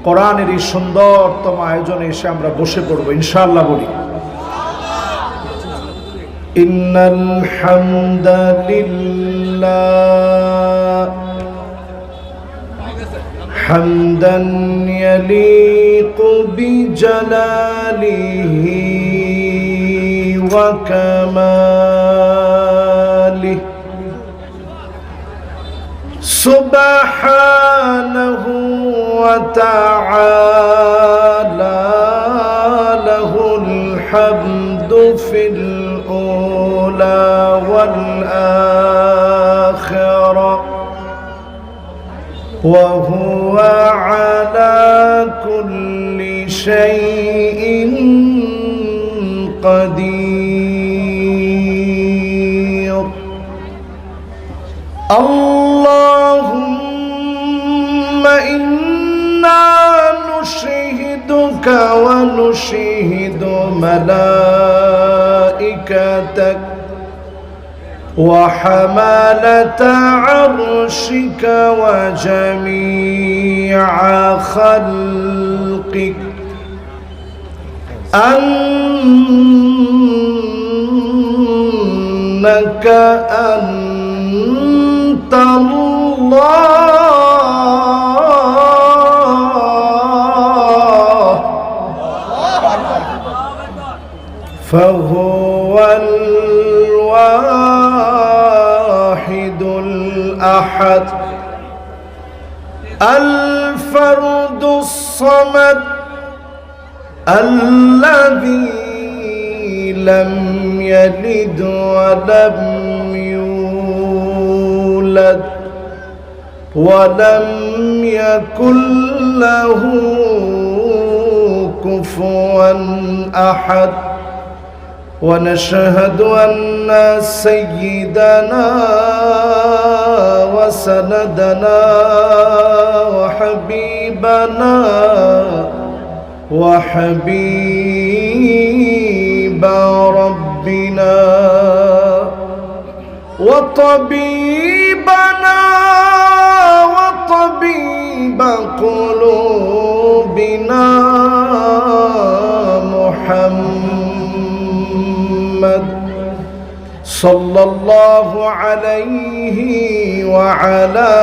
কোরআনের এই সুন্দরতম আয়োজনে এসে আমরা বসে পড়বো ইনশাআল্লাহ। বলি ইন্নাল হামদালিল্লাহ হামদান ইয়ালিকু বিজালালিহি ওয়া কামালিহি সুবহানাহু ওয়া তাআলা লাহুল হামদু ফিল উলা ওয়াল আখিরাহ ওয়া হুয়া আলা কুল্লি শাইইন কাদির। আল্লাহুম্মা ইন্না নুশহিদুকা ওয়া নুশহিদু মালাইকাতাক ওয়া হামালাতা আরশিকা ওয়া জামিআ খালকিক আন্নাকা আনতাল্লাহ ফাহুয়াল ওয়াহিদুল আহাদ আল ফারদুস সামাদ الذي لم يلد ولم يولد ولم يكن له كفوا أحد ونشهد أن سيدنا وسندنا وحبيبنا وحبيب ربنا وطبيبنا وطبيب قلوبنا محمد صلى الله عليه وعلى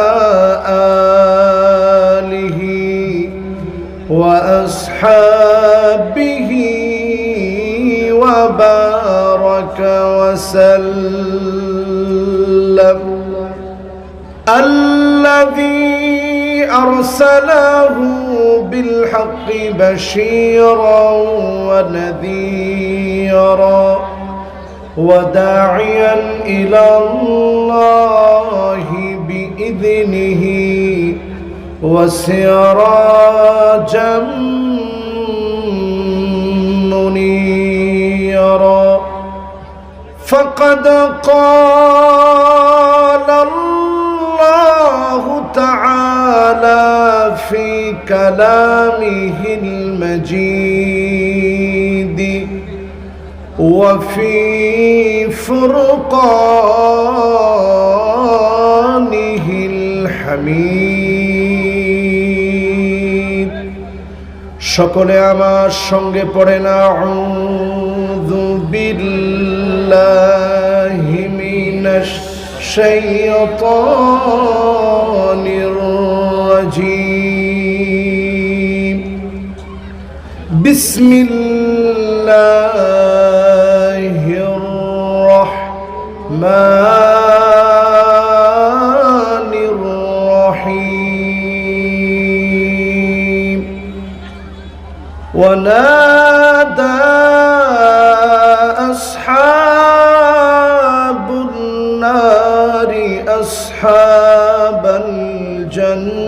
آله وأصحابه وبارك وسلم الذي أرسله بالحق بشيرا ونذيرا وداعيا إلى الله بإذنه وسراجا منيرا فقد قال الله تعالى في كلامه المجيد وفي فرقانه الحميد সকলে আমার সঙ্গে পড়েন আউযু বিল্লাহি মিনাশ শাইতানির রাজীম বিসমিল্লাহির রাহমানির রহিম ونادى أصحاب النار أصحاب الجنة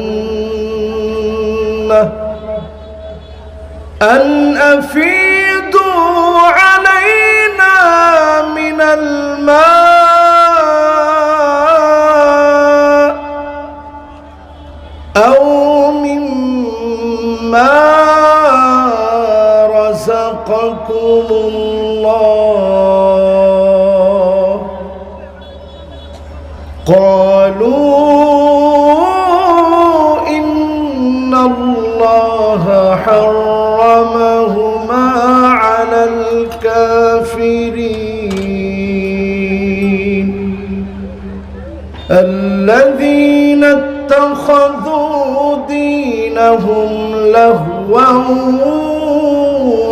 أن أفيضوا علينا من الماء أو مما رزقكم الله قالوا إن الله الله حرمهما على الكافرين الذين اتخذوا دينهم لهوا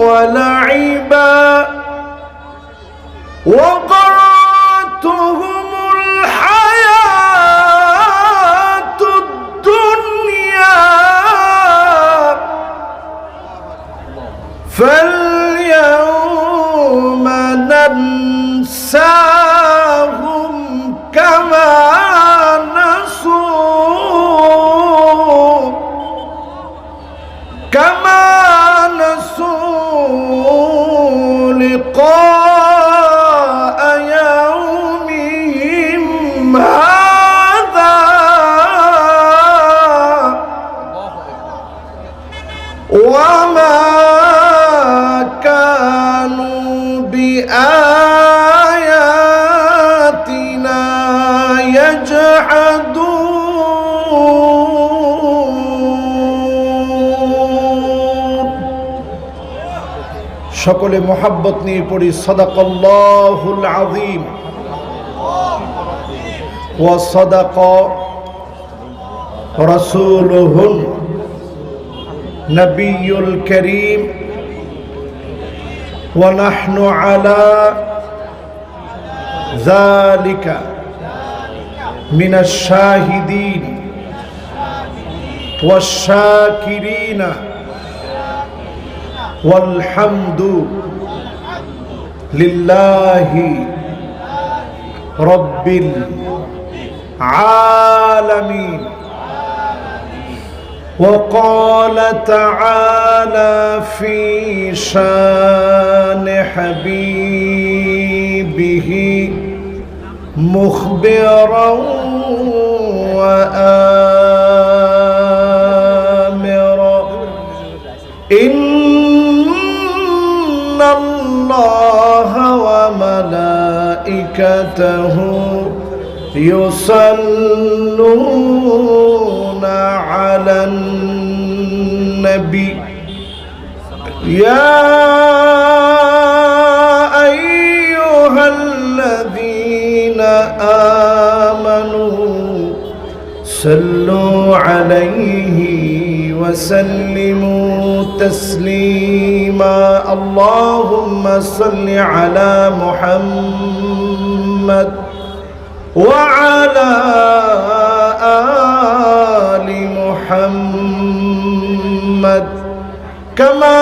ولعبا وغرتهم الحياة الدنيا فاليوم ننساهم كما نسوا لقاء يومهم هذا وما كانوا بآياتنا يجحدون সকলে মোহাব্বত নিয়ে পড়ি সাদাকাল্লাহুল আযীম ওয়া সাদাকা রাসূলুহুন নবিয়ুল কারীম ওয়া নাহনু আলা যালিকা মিনাশ শাহিদিন ওয়াশ শাকিরিনা والحمد لله رب العالمين وقال تعالى في شان حبيبه مخبرا وآمرا إن الله وملائكته يصلون على النبي يا أيها الذين آمنوا صلوا عليه وسلموا تسليما اللهم صل على محمد وعلى آل محمد كما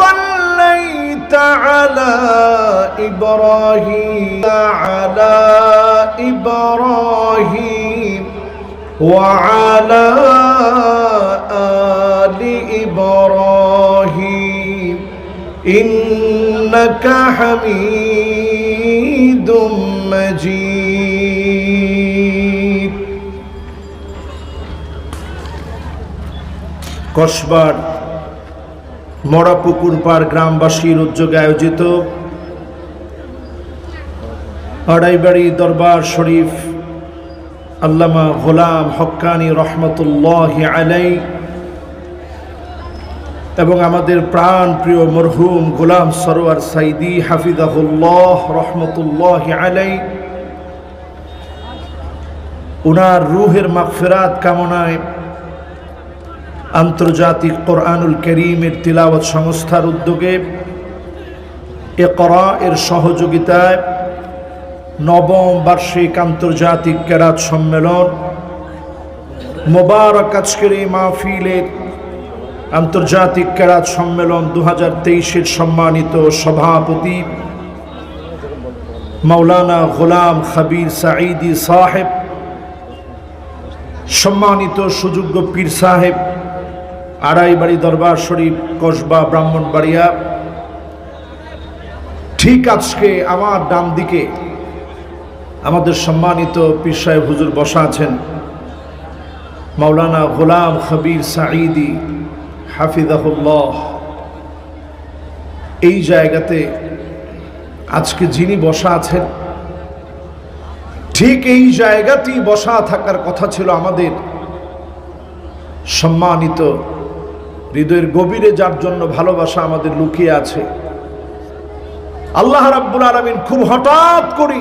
صليت على إبراهيم وعلى آل إبراهيم إنك حميد مجيد কসবার মরাপুকুর পাড় গ্রামবাসীর উদ্যোগে আয়োজিত আড়াইবাড়ি দরবার শরীফ আল্লামা গোলাম হক্কানি রহমতুল্লাহি আলাইহি এবং আমাদের প্রাণ প্রিয় মরহুম গোলাম সরওয়ার সাইদি হাফিজাহুল্লাহ রহমতুল্লাহি আলাইহি উনার রুহের মাগফিরাত কামনায় আন্তর্জাতিক কোরআনুল কারীমের তিলাওয়াত সংস্থার উদ্যোগে ইকরা এর সহযোগিতায় নবম বার্ষিক আন্তর্জাতিক কেরাত সম্মেলন মোবারক আজকের এই মাহফিলের আন্তর্জাতিক কেরাত সম্মেলন 2023-এর সম্মানিত সভাপতি মাওলানা গোলাম খবির সাঈদী সাহেব, সম্মানিত সুযোগ্য পীর সাহেব আড়াইবাড়ি দরবার শরীফ কসবা ব্রাহ্মণবাড়িয়া, ঠিক আজকে আমার ডান দিকে আমাদের সম্মানিত পীর সাহেব হুজুর বসা আছেন মাওলানা গোলাম খবির সাঈদী হাফিজাহুল্লাহ। এই জায়গাতে আজকে যিনি বসা আছেন ঠিক এই জায়গাতেই বসা থাকার কথা ছিল আমাদের সম্মানিত হৃদয়ের গভীরে যার জন্য ভালোবাসা আমাদের লুকিয়ে আছে, আল্লাহ রাব্বুল আলামিন খুব হঠাৎ করে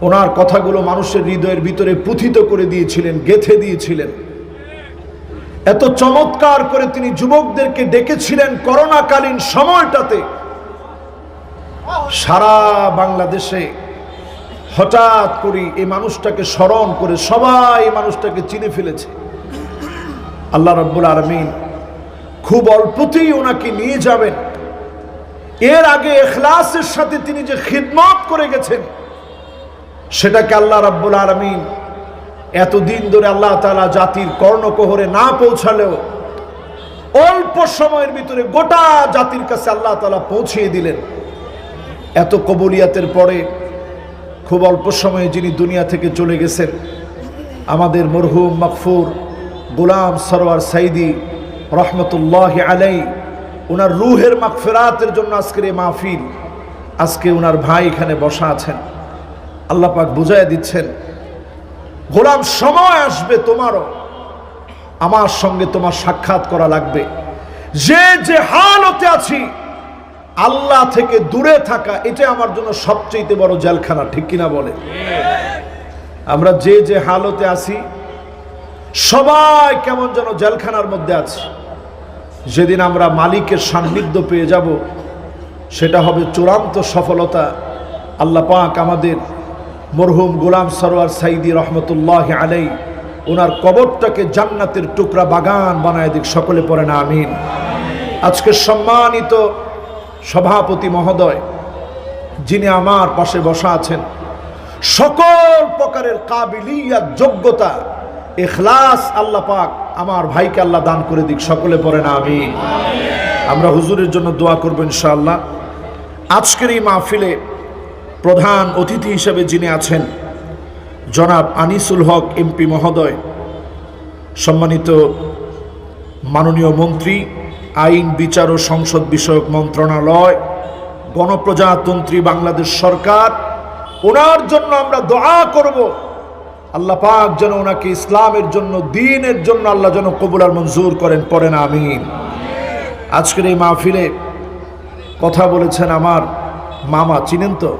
ওনার কথাগুলো মানুষের হৃদয়ের ভিতরে পুথিত করে দিয়েছিলেন, গেঁথে দিয়েছিলেন। এত চমৎকার করে তিনি যুবকদেরকে ডেকেছিলেন করোনাকালীন সময়টাতে। সারা বাংলাদেশে হঠাৎ করে এই মানুষটাকে স্মরণ করে সবাই এই মানুষটাকে চিনে ফেলেছে। আল্লাহ রাব্বুল আলামিন খুব অল্পতেই ওনাকে নিয়ে যাবেন। এর আগে ইখলাসের সাথে তিনি যে খিদমত করে গেছেন, সেটাকে আল্লাহ রাব্বুল আলামিন এতদিন ধরে আল্লাহ তাআলা জাতির কর্ণকোহরে না পৌঁছালেও অল্প সময়ের ভিতরে গোটা জাতির কাছে আল্লাহ তাআলা পৌঁছিয়ে দিলেন। এত কবুলিয়াতের পরে খুব অল্প সময়ে যিনি দুনিয়া থেকে চলে গেছেন, আমাদের মরহুম মাগফুর গোলাম সরওয়ার সাইদি রহমতুল্লাহি আলাইহি, ওনার রুহের মাগফিরাতের জন্য আজকের এই মাহফিল। আজকে ওনার ভাই এখানে বসা আছেন। আল্লাহ পাক বুঝাইয়া দিচ্ছেন, গোলাম সময় আসবে তোমারও আমার সঙ্গে তোমার সাক্ষাৎ করা লাগবে। যে হালতে আছি, আল্লাহ থেকে দূরে থাকা, এটা আমার জন্য সবচেয়ে বড় জেলখানা, ঠিক কিনা বলে? আমরা যে হালতে আছি, সবাই কেমন যেন জেলখানার মধ্যে আছি। যেদিন আমরা মালিকের সান্নিধ্য পেয়ে যাব, সেটা হবে চূড়ান্ত সফলতা। আল্লাহ পাক আমাদের মরহুম গোলাম সরওয়ার সাইদি রহমতুল্লাহি আলাইহি ওনার কবরটাকে জান্নাতের টুকরা বাগান বানায় দিক। সকলে পড়েন আমিন। আজকে সম্মানিত সভাপতি মহোদয়, যিনি আমার পাশে বসা আছেন, সকল প্রকারের কাবিলিয়াত, যোগ্যতা, ইখলাস আল্লাহ পাক আমার ভাইকে আল্লাহ দান করে দিক। সকলে পড়েন আমিন। আমরা হুজুরের জন্য দোয়া করব ইনশাআল্লাহ। আজকের এই মাহফিলে প্রধান অতিথি হিসেবে যিনি আছেন, জনাব আনিসুল হক এমপি মহোদয়, সম্মানিত মাননীয় মন্ত্রী, আইন, বিচার ও সংসদ বিষয়ক মন্ত্রণালয়, গণপ্রজাতন্ত্রী বাংলাদেশ সরকার, ওনার জন্য আমরা দোয়া করব। আল্লাহ পাক যেন ওনাকে ইসলামের জন্য, দ্বীনের জন্য আল্লাহ যেন কবুল আর মঞ্জুর করেন। পড়েন আমিন। আজকের এই মাহফিলে কথা বলেছেন আমার মামা, চিনেন তো?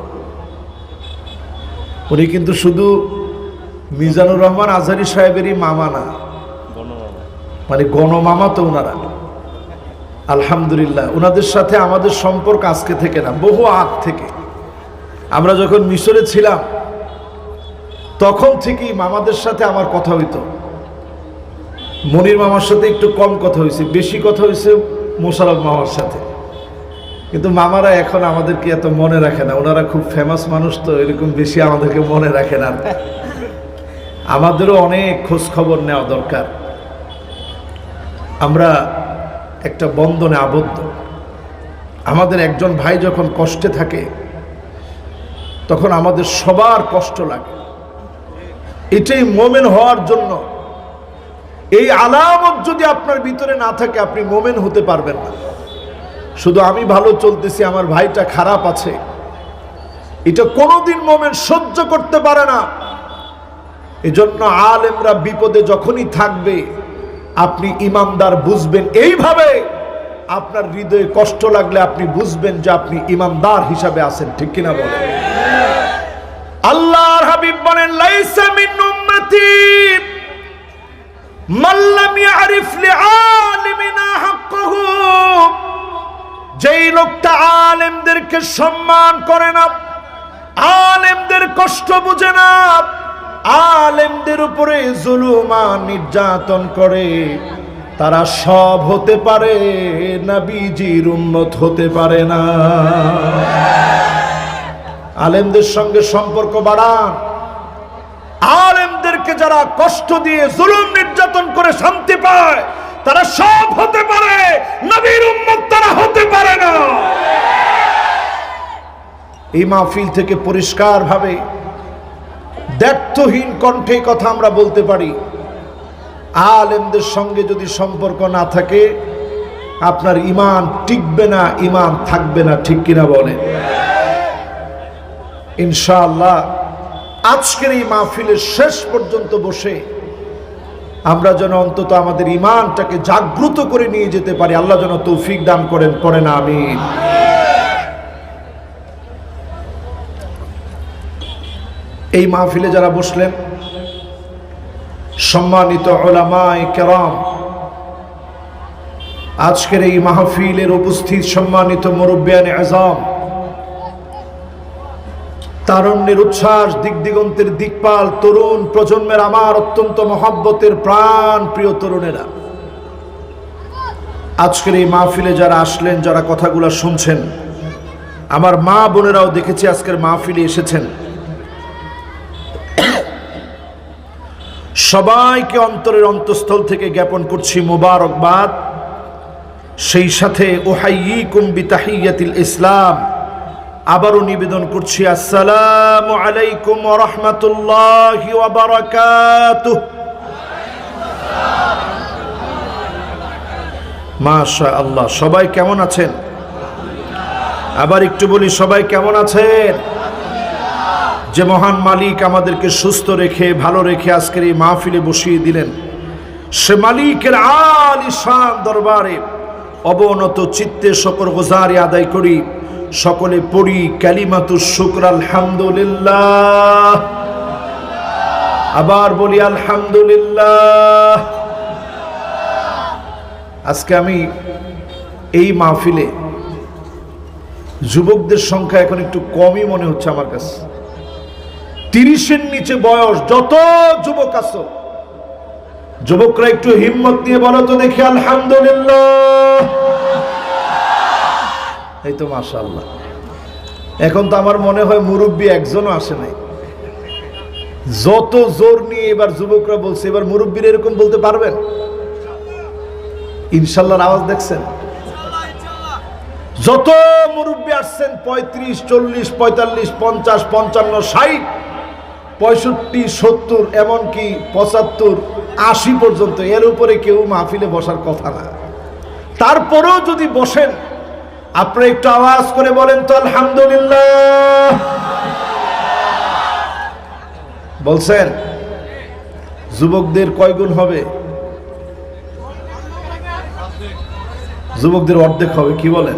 উনি কিন্তু শুধু মিজানুর রহমান আজহারি সাহেবেরই মামা না, মানে গণমামা তো ওনারা। আলহামদুলিল্লাহ, ওনাদের সাথে আমাদের সম্পর্ক আজকে থেকে না, বহু আগ থেকে। আমরা যখন মিশরে ছিলাম তখন থেকেই মামাদের সাথে আমার কথা হইতো। মনির মামার সাথে একটু কম কথা হয়েছে, বেশি কথা হয়েছে মোশাররফ মামার সাথে। কিন্তু মামারা এখন আমাদেরকে এত মনে রাখে না, ওনারা খুব ফেমাস মানুষ তো, এরকম বেশি আমাদেরকে মনে রাখে না। আমাদেরও অনেক খোঁজ খবর নেওয়া দরকার। আমরা একটা বন্ধনে আবদ্ধ। আমাদের একজন ভাই যখন কষ্টে থাকে, তখন আমাদের সবার কষ্ট লাগে। এটাই মোমেন হওয়ার জন্য। এই আলামত যদি আপনার ভিতরে না থাকে, আপনি মোমেন হতে পারবেন না। শুধু আমি ভালো চলতেছি, আমার ভাইটা খারাপ আছে, এটা কোনোদিন মোমেন সহ্য করতে পারে না। এজন্য আলেমরা বিপদে যখনই থাকবে, আপনি ইমানদার বুঝবেন এইভাবে। আপনার হৃদয়ে কষ্ট লাগলে আপনি বুঝবেন যে আপনি ইমানদার হিসাবে আছেন, ঠিক কিনা বলেন? আল্লাহর হাবিব বলেন, লাইসা মিন উম্মতি মান লাম ইয়ারিফ লিআলিমিনা হাক্কাহু। যেই লোকটা আলেমদেরকে সম্মান করে না, আলেমদের কষ্ট বুঝে না, আলেমদের উপরে জুলুমা নির্যাতন করে, তারা সব হতে পারে, নবীজির উম্মত হতে পারে না। আলেমদের সঙ্গে সম্পর্ক বাড়ান। আলেমদেরকে যারা কষ্ট দিয়ে জুলুম নির্যাতন করে শান্তি পায়, তারা সব হতে পারে, নবীর উম্মত তারা হতে পারে না। এই মাহফিল থেকে পরিষ্কার ভাবে দ্ব্যর্থহীন কণ্ঠে কথা আমরা বলতে পারি, আলেমদের সঙ্গে যদি সম্পর্ক না থাকে, আপনার ঈমান টিকবে না, ঈমান থাকবে না, ঠিক কিনা বলেন? ইনশাআল্লাহ আজকের এই মাহফিলের শেষ পর্যন্ত বসে আমরা যেন অন্তত আমাদের ঈমানটাকে জাগ্রত করে নিয়ে যেতে পারি। আল্লাহ যেন তৌফিক দান করেন, পড়েন আমিন। এই মাহফিলে যারা বসলেন, সম্মানিত উলামায়ে কেরাম, আজকের এই মাহফিলের উপস্থিত সম্মানিত মুরব্বিয়ানে আযম, তারুণ্যের উচ্ছ্বাস, দিগদিগন্তের দিকপাল তরুণ প্রজন্মের আমার অত্যন্ত মহব্বতের প্রাণ প্রিয় তরুণেরা, আজকের এই মাহফিলে যারা আসলেন, যারা কথাগুলো শুনছেন, আমার মা বোনেরাও দেখেছি আজকের মাহফিলে এসেছেন, সবাইকে অন্তরের অন্তঃস্থল থেকে জ্ঞাপন করছি মোবারকবাদ। সেই সাথে উহাইয়িকুম বিতাহিয়াতিল ইসলাম, আবারও নিবেদন করছি আসসালামু আলাইকুম ওয়া রাহমাতুল্লাহি ওয়া বারাকাতুহু। মাশাআল্লাহ, সবাই কেমন আছেন? আবার একটু বলি, সবাই কেমন আছেন? যে মহান মালিক আমাদেরকে সুস্থ রেখে ভালো রেখে আজকের এই মাহফিলে বসিয়ে দিলেন, সে মালিকের আলিশান দরবারে অবনত চিত্তে শুকর গুজারি আদায় করি। সকলে পড়ি কালিমাতুশ শুকর, আলহামদুলিল্লাহ। আবার বলি আলহামদুলিল্লাহ। আজকে আমি এই মাহফিলে যুবকদের সংখ্যা এখন একটু কমই মনে হচ্ছে আমার কাছে। 30-এর নিচে বয়স যত যুবক আছো, যুবকরা একটু হিম্মত নিয়ে বলো তো দেখি আলহামদুলিল্লাহ। এই তো মাশাআল্লাহ। এখন তো আমার মনে হয় মুরব্বী একজনও আসে নাই। যত জোর নিয়ে এবার যুবকরা বলছে, এবার মুরব্বীরা এরকম বলতে পারবেন ইনশাআল্লাহর আওয়াজ দেখছেন? যত মুরব্বী আসছেন 35, 40, 45, 50, 55, 60, 65, 70, এমনকি 75, 80 পর্যন্ত, এর উপরে কেউ মাহফিলে বসার কথা না। তারপরেও যদি বসেন, আপনারা একটু আওয়াজ করে বলেন তো আলহামদুলিল্লাহ। বলছেন যুবকদের কয় গুণ হবে? যুবকদের অর্ধেক হবে। কি বলেন?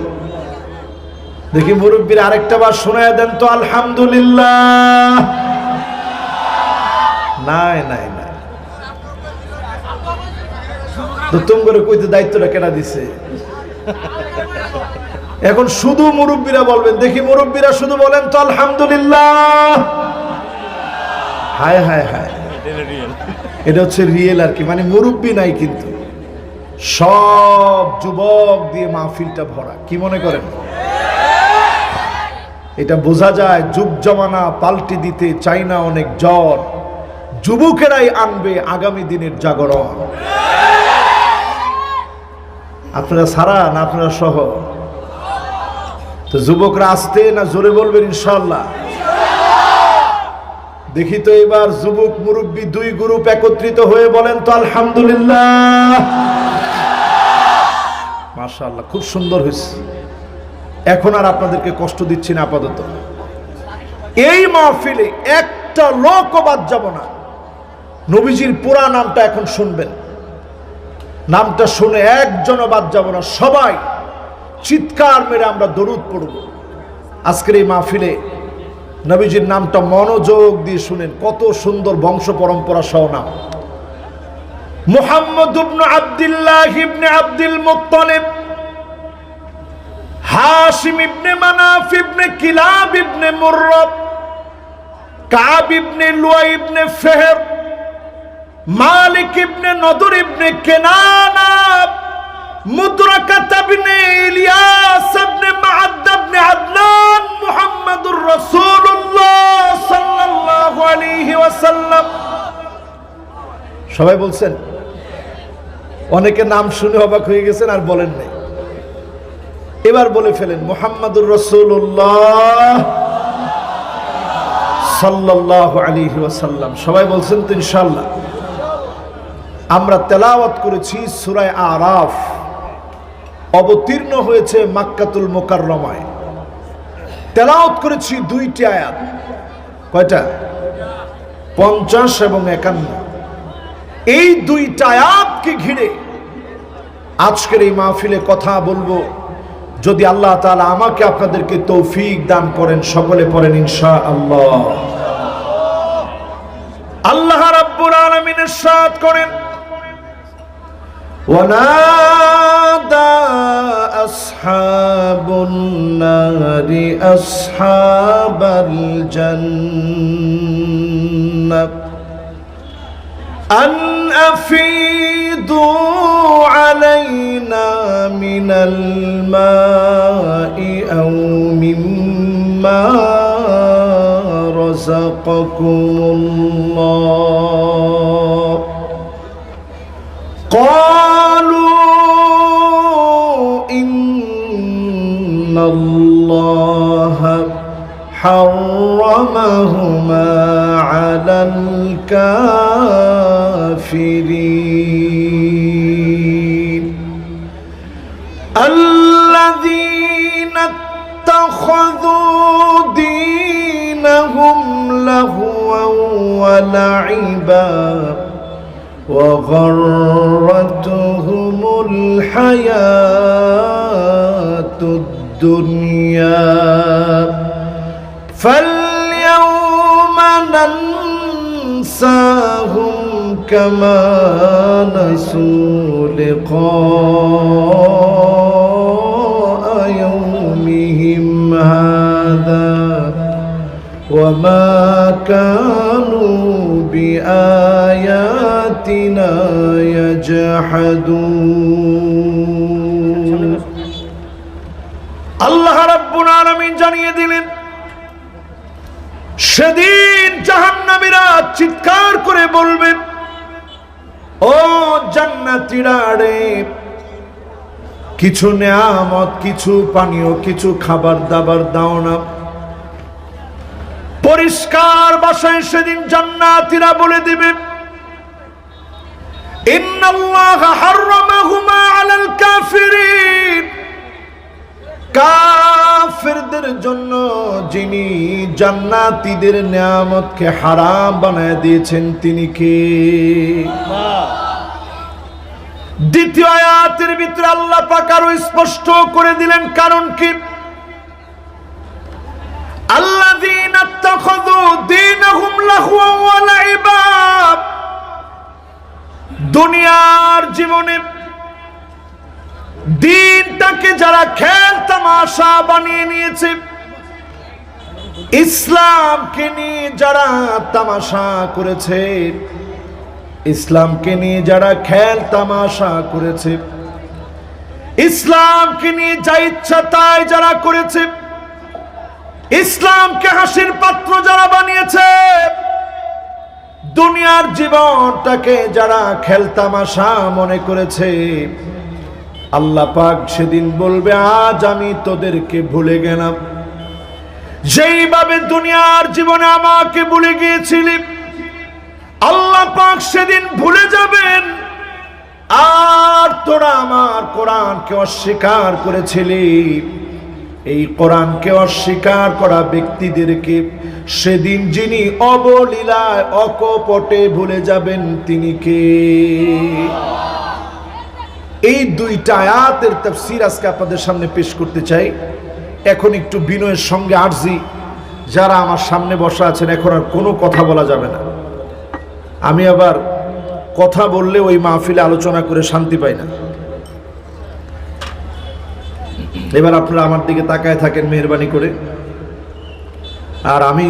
দেখি মুরব্বীর আরেকটা বার শোনায় দেন তো আলহামদুলিল্লাহ। নাই নাই নাই, তো তুমি করে কইতে দায়িত্বটা কেনা দিছে? এখন শুধু মুরব্বীরা বলবেন। দেখি মুরব্বীরা শুধু বলেন তো আলহামদুলিল্লাহ। হায় হায় হায়, এটা হচ্ছে রিয়েল আর কি, মানে মুরব্বী নাই কিন্তু সব যুবক দিয়ে মাহফিলটা ভরা। কি মনে করেন? এটা বোঝা যায় যুগ জমানা পাল্টে দিতে চাই না অনেক জন, যুবকেরাই আনবে আগামী দিনের জাগরণ। আপনারা সারা না আপনারা সহ? তো যুবকরা আসতে না জোরে বলবেন ইনশাআল্লাহ? দেখি তো এবার যুবক মুরব্বী দুই গ্রুপ একত্রিত হয়ে বলেন তো আলহামদুলিল্লাহ। মাশাআল্লাহ, খুব সুন্দর হয়েছে। এখন আর আপনাদেরকে কষ্ট দিচ্ছি না আপাতত। এই মাহফিলে একটা লোকও বাদ যাব না। নবীজির পুরা নামটা এখন শুনবেন, নামটা শুনে একজনও বাদ যাব না। সবাই চিৎকার মেরে আমরা দরুদ পড়ব। আজকের এই মাহফিলে নবীজির নামটা মনোযোগ দিয়ে শুনেন, কত সুন্দর বংশ পরম্পরা সহ নাম। মুহাম্মদ ইবনে আব্দুল্লাহ ইবনে আব্দুল মুত্তালিব, হাশিম ইবনে মানাফ ইবনে কিলাব ইবনে মুররা, কাব ইবনে লুয়াই ইবনে ফিহর, মালিক ইবনে নদর ইবনে কেনানা, মুদরাকাত ইবনে ইলিয়াস ইবনে মাআদ ইবনে আদনান, মুহাম্মাদুর রাসূলুল্লাহ সাল্লাল্লাহু আলাইহি ওয়াসাল্লাম। সবাই বলছেন? অনেকে নাম শুনে অবাক হয়ে গেছেন আর বলেন নাই। এবার বলে ফেলেন মুহাম্মাদুর রাসূলুল্লাহ সাল্লাল্লাহু আলাইহি ওয়াসাল্লাম। সবাই বলছেন তো ইনশাআল্লাহ? আমরা তেলাওয়াত করেছি সূরা আরাফ, অবতীর্ণ হয়েছে মক্কাতুল মুকাররমায়। তেলাওয়াত করেছি 2টি আয়াত। কয়টা? 50 এবং 51। এই দুইটা আয়াতকে ঘিরে আজকের এই মাহফিলে কথা বলবো। যদি আল্লাহ তাআলা আমাকে আপনাদেরকে তৌফিক দান করেন, সকলে পড়েন ইনশাআল্লাহ। আল্লাহ রাব্বুল আলামিন ইরশাদ করেন, ওয়ানাদা আসহাবুন নারি আসহাবাল জান্নাহ আন আফিদু আলাইনা মিনাল মাই আও মিম্মা রাযাকাকুমুল্লাহ قالوا إن الله حرمهما على الكافرين الذين اتخذوا دينهم لهوا ولعبا وغرتهم الحياة الدنيا فاليوم ننساهم كما نسوا لقاء يومهم هذا وما كانوا بآياتنا يجحدون আল্লাহ রাব্বুল আলামিন জানিয়ে দিলেন, সেদিন জাহান্নামীরা চিৎকার করে বলবে, ও জান্নাতীরা রে, কিছু নেয়ামত, কিছু পানীয়, কিছু খাবার দাবার দাও না। পরিষ্কার ভাষায় সেদিন জান্নাতীরা বলে দিবে, ইন্নাল্লাহা হাররামাহুমা আলাল কাফিরিন, কাফিরদের জন্য যিনি জান্নাতীদের নিয়ামতকে হারাম বানায় দিয়েছেন তিনি কে? দ্বিতীয় আয়াতের ভিতরে আল্লাহ পাক আরো স্পষ্ট করে দিলেন কারণ কি, আল্লাযীনা ইত্তাখাযু দীনাহুম লাহওয়া ওয়া লাইবা, দুনিয়ার জীবনে দিনটাকে যারা খেল তামাশা বানিয়ে নিয়েছে, ইসলামকে নিয়ে যারা তামাশা করেছে, ইসলামকে নিয়ে যারা খেল তামাশা করেছে, ইসলামকে নিয়ে যা ইচ্ছা তাই যারা করেছে, ইসলামকে হাসির পাত্র যারা বানিয়েছে, দুনিয়ার জীবনটাকে যারা খেল তামাশা মনে করেছে, আল্লাহ পাক সেদিন বলবে, আজ আমি তোদেরকে ভুলে গেলাম। যেইভাবে দুনিয়ার জীবনে আমাকে ভুলে গিয়েছিলি, আল্লাহ পাক সেদিন ভুলে যাবেন। আর তোরা আমার কোরআনকে অস্বীকার করেছিলি, এই কোরআনকে অস্বীকার করা ব্যক্তিদেরকে সেদিন যিনি অবলীলায় অকপটে ভুলে যাবেন তিনি কে? এই দুইটা আয়াতের তাফসীর আজকে আপনাদের সামনে পেশ করতে চাই। এখন একটু বিনয়ের সঙ্গে আরজি, যারা আমার সামনে বসা আছেন, এখন আর কোনো কথা বলা যাবে না। আমি আবার কথা বললে ওই মাহফিলে আলোচনা করে শান্তি পাই না। এবার আপনারা আমার দিকে তাকায় থাকেন মেহেরবানি করে, আর আমি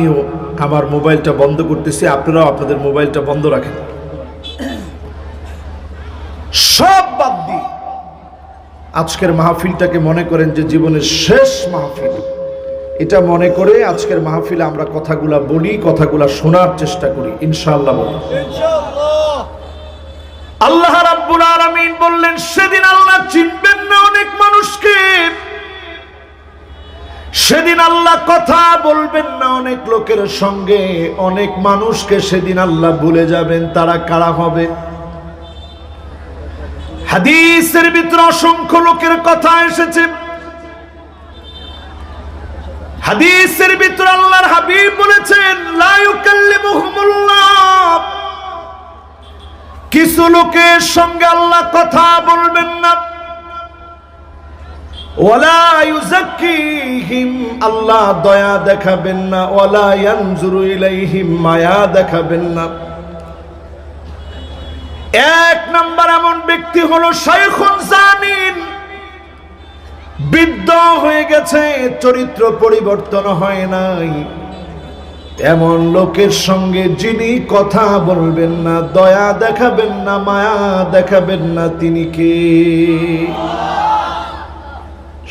আমার মোবাইলটা বন্ধ করতেছি, আপনারাও আপনাদের মোবাইলটা বন্ধ রাখেন। সব বাদ দিয়ে আজকের মাহফিলটাকে মনে করেন যে জীবনের শেষ মাহফিল, এটা মনে করে আজকের মাহফিলে আমরা কথাগুলা বলি, কথাগুলা শোনার চেষ্টা করি ইনশাআল্লাহ। আল্লাহ রাব্বুল আলামিন বললেন, সেদিন আল্লাহ চিনবেন না অনেক মানুষকে, সেদিন আল্লাহ কথা বলবেন না অনেক লোকের সঙ্গে, অনেক মানুষকে সেদিন আল্লাহ ভুলে যাবেন। তারা কারা হবে? হাদিসের ভিতরে অসংখ্য লোকের কথা এসেছে। হাদিসের ভিতরে আল্লাহর হাবিব বলেছেন, লা ইউকাল্লিমুহুমুল্লাহ কিছু লোকের সঙ্গে আল্লাহ কথা বলবেন না, ওয়ালা ইউযাক্কিহিম, আল্লাহ দয়া দেখাবেন না, ওয়ালা ইয়ানজুরু ইলাইহিম, মায়া দেখাবেন না। এক নাম্বার এমন ব্যক্তি হলো শাইখুন জানিন, বৃদ্ধ হয়ে গেছে, চরিত্র পরিবর্তন হয় নাই। এমন লোকের সঙ্গে যিনি কথা বলবেন না, দয়া দেখাবেন না, মায়া দেখাবেন না, তিনি কে?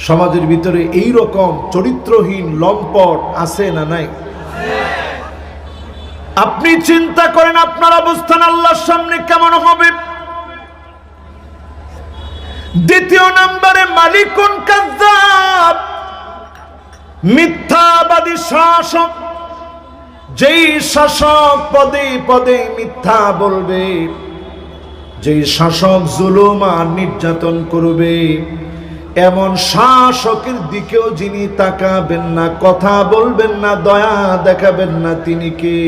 সমাজের ভিতরে এই রকম চরিত্রহীন লম্পট আছে না নাই? আপনি চিন্তা করেন আপনার অবস্থান আল্লাহর সামনে কেমন হবে। দ্বিতীয় নম্বরে মালিকুন কাযযাব, মিথ্যাবাদী শাসক। যেই শাসক পদে পদে মিথ্যা বলবে, যেই শাসক জুলুম আর নির্যাতন করবে, এমন শাসকের দিকেও যিনি তাকাবেন না, কথা বলবেন না, দয়া দেখাবেন না, তিনি কে?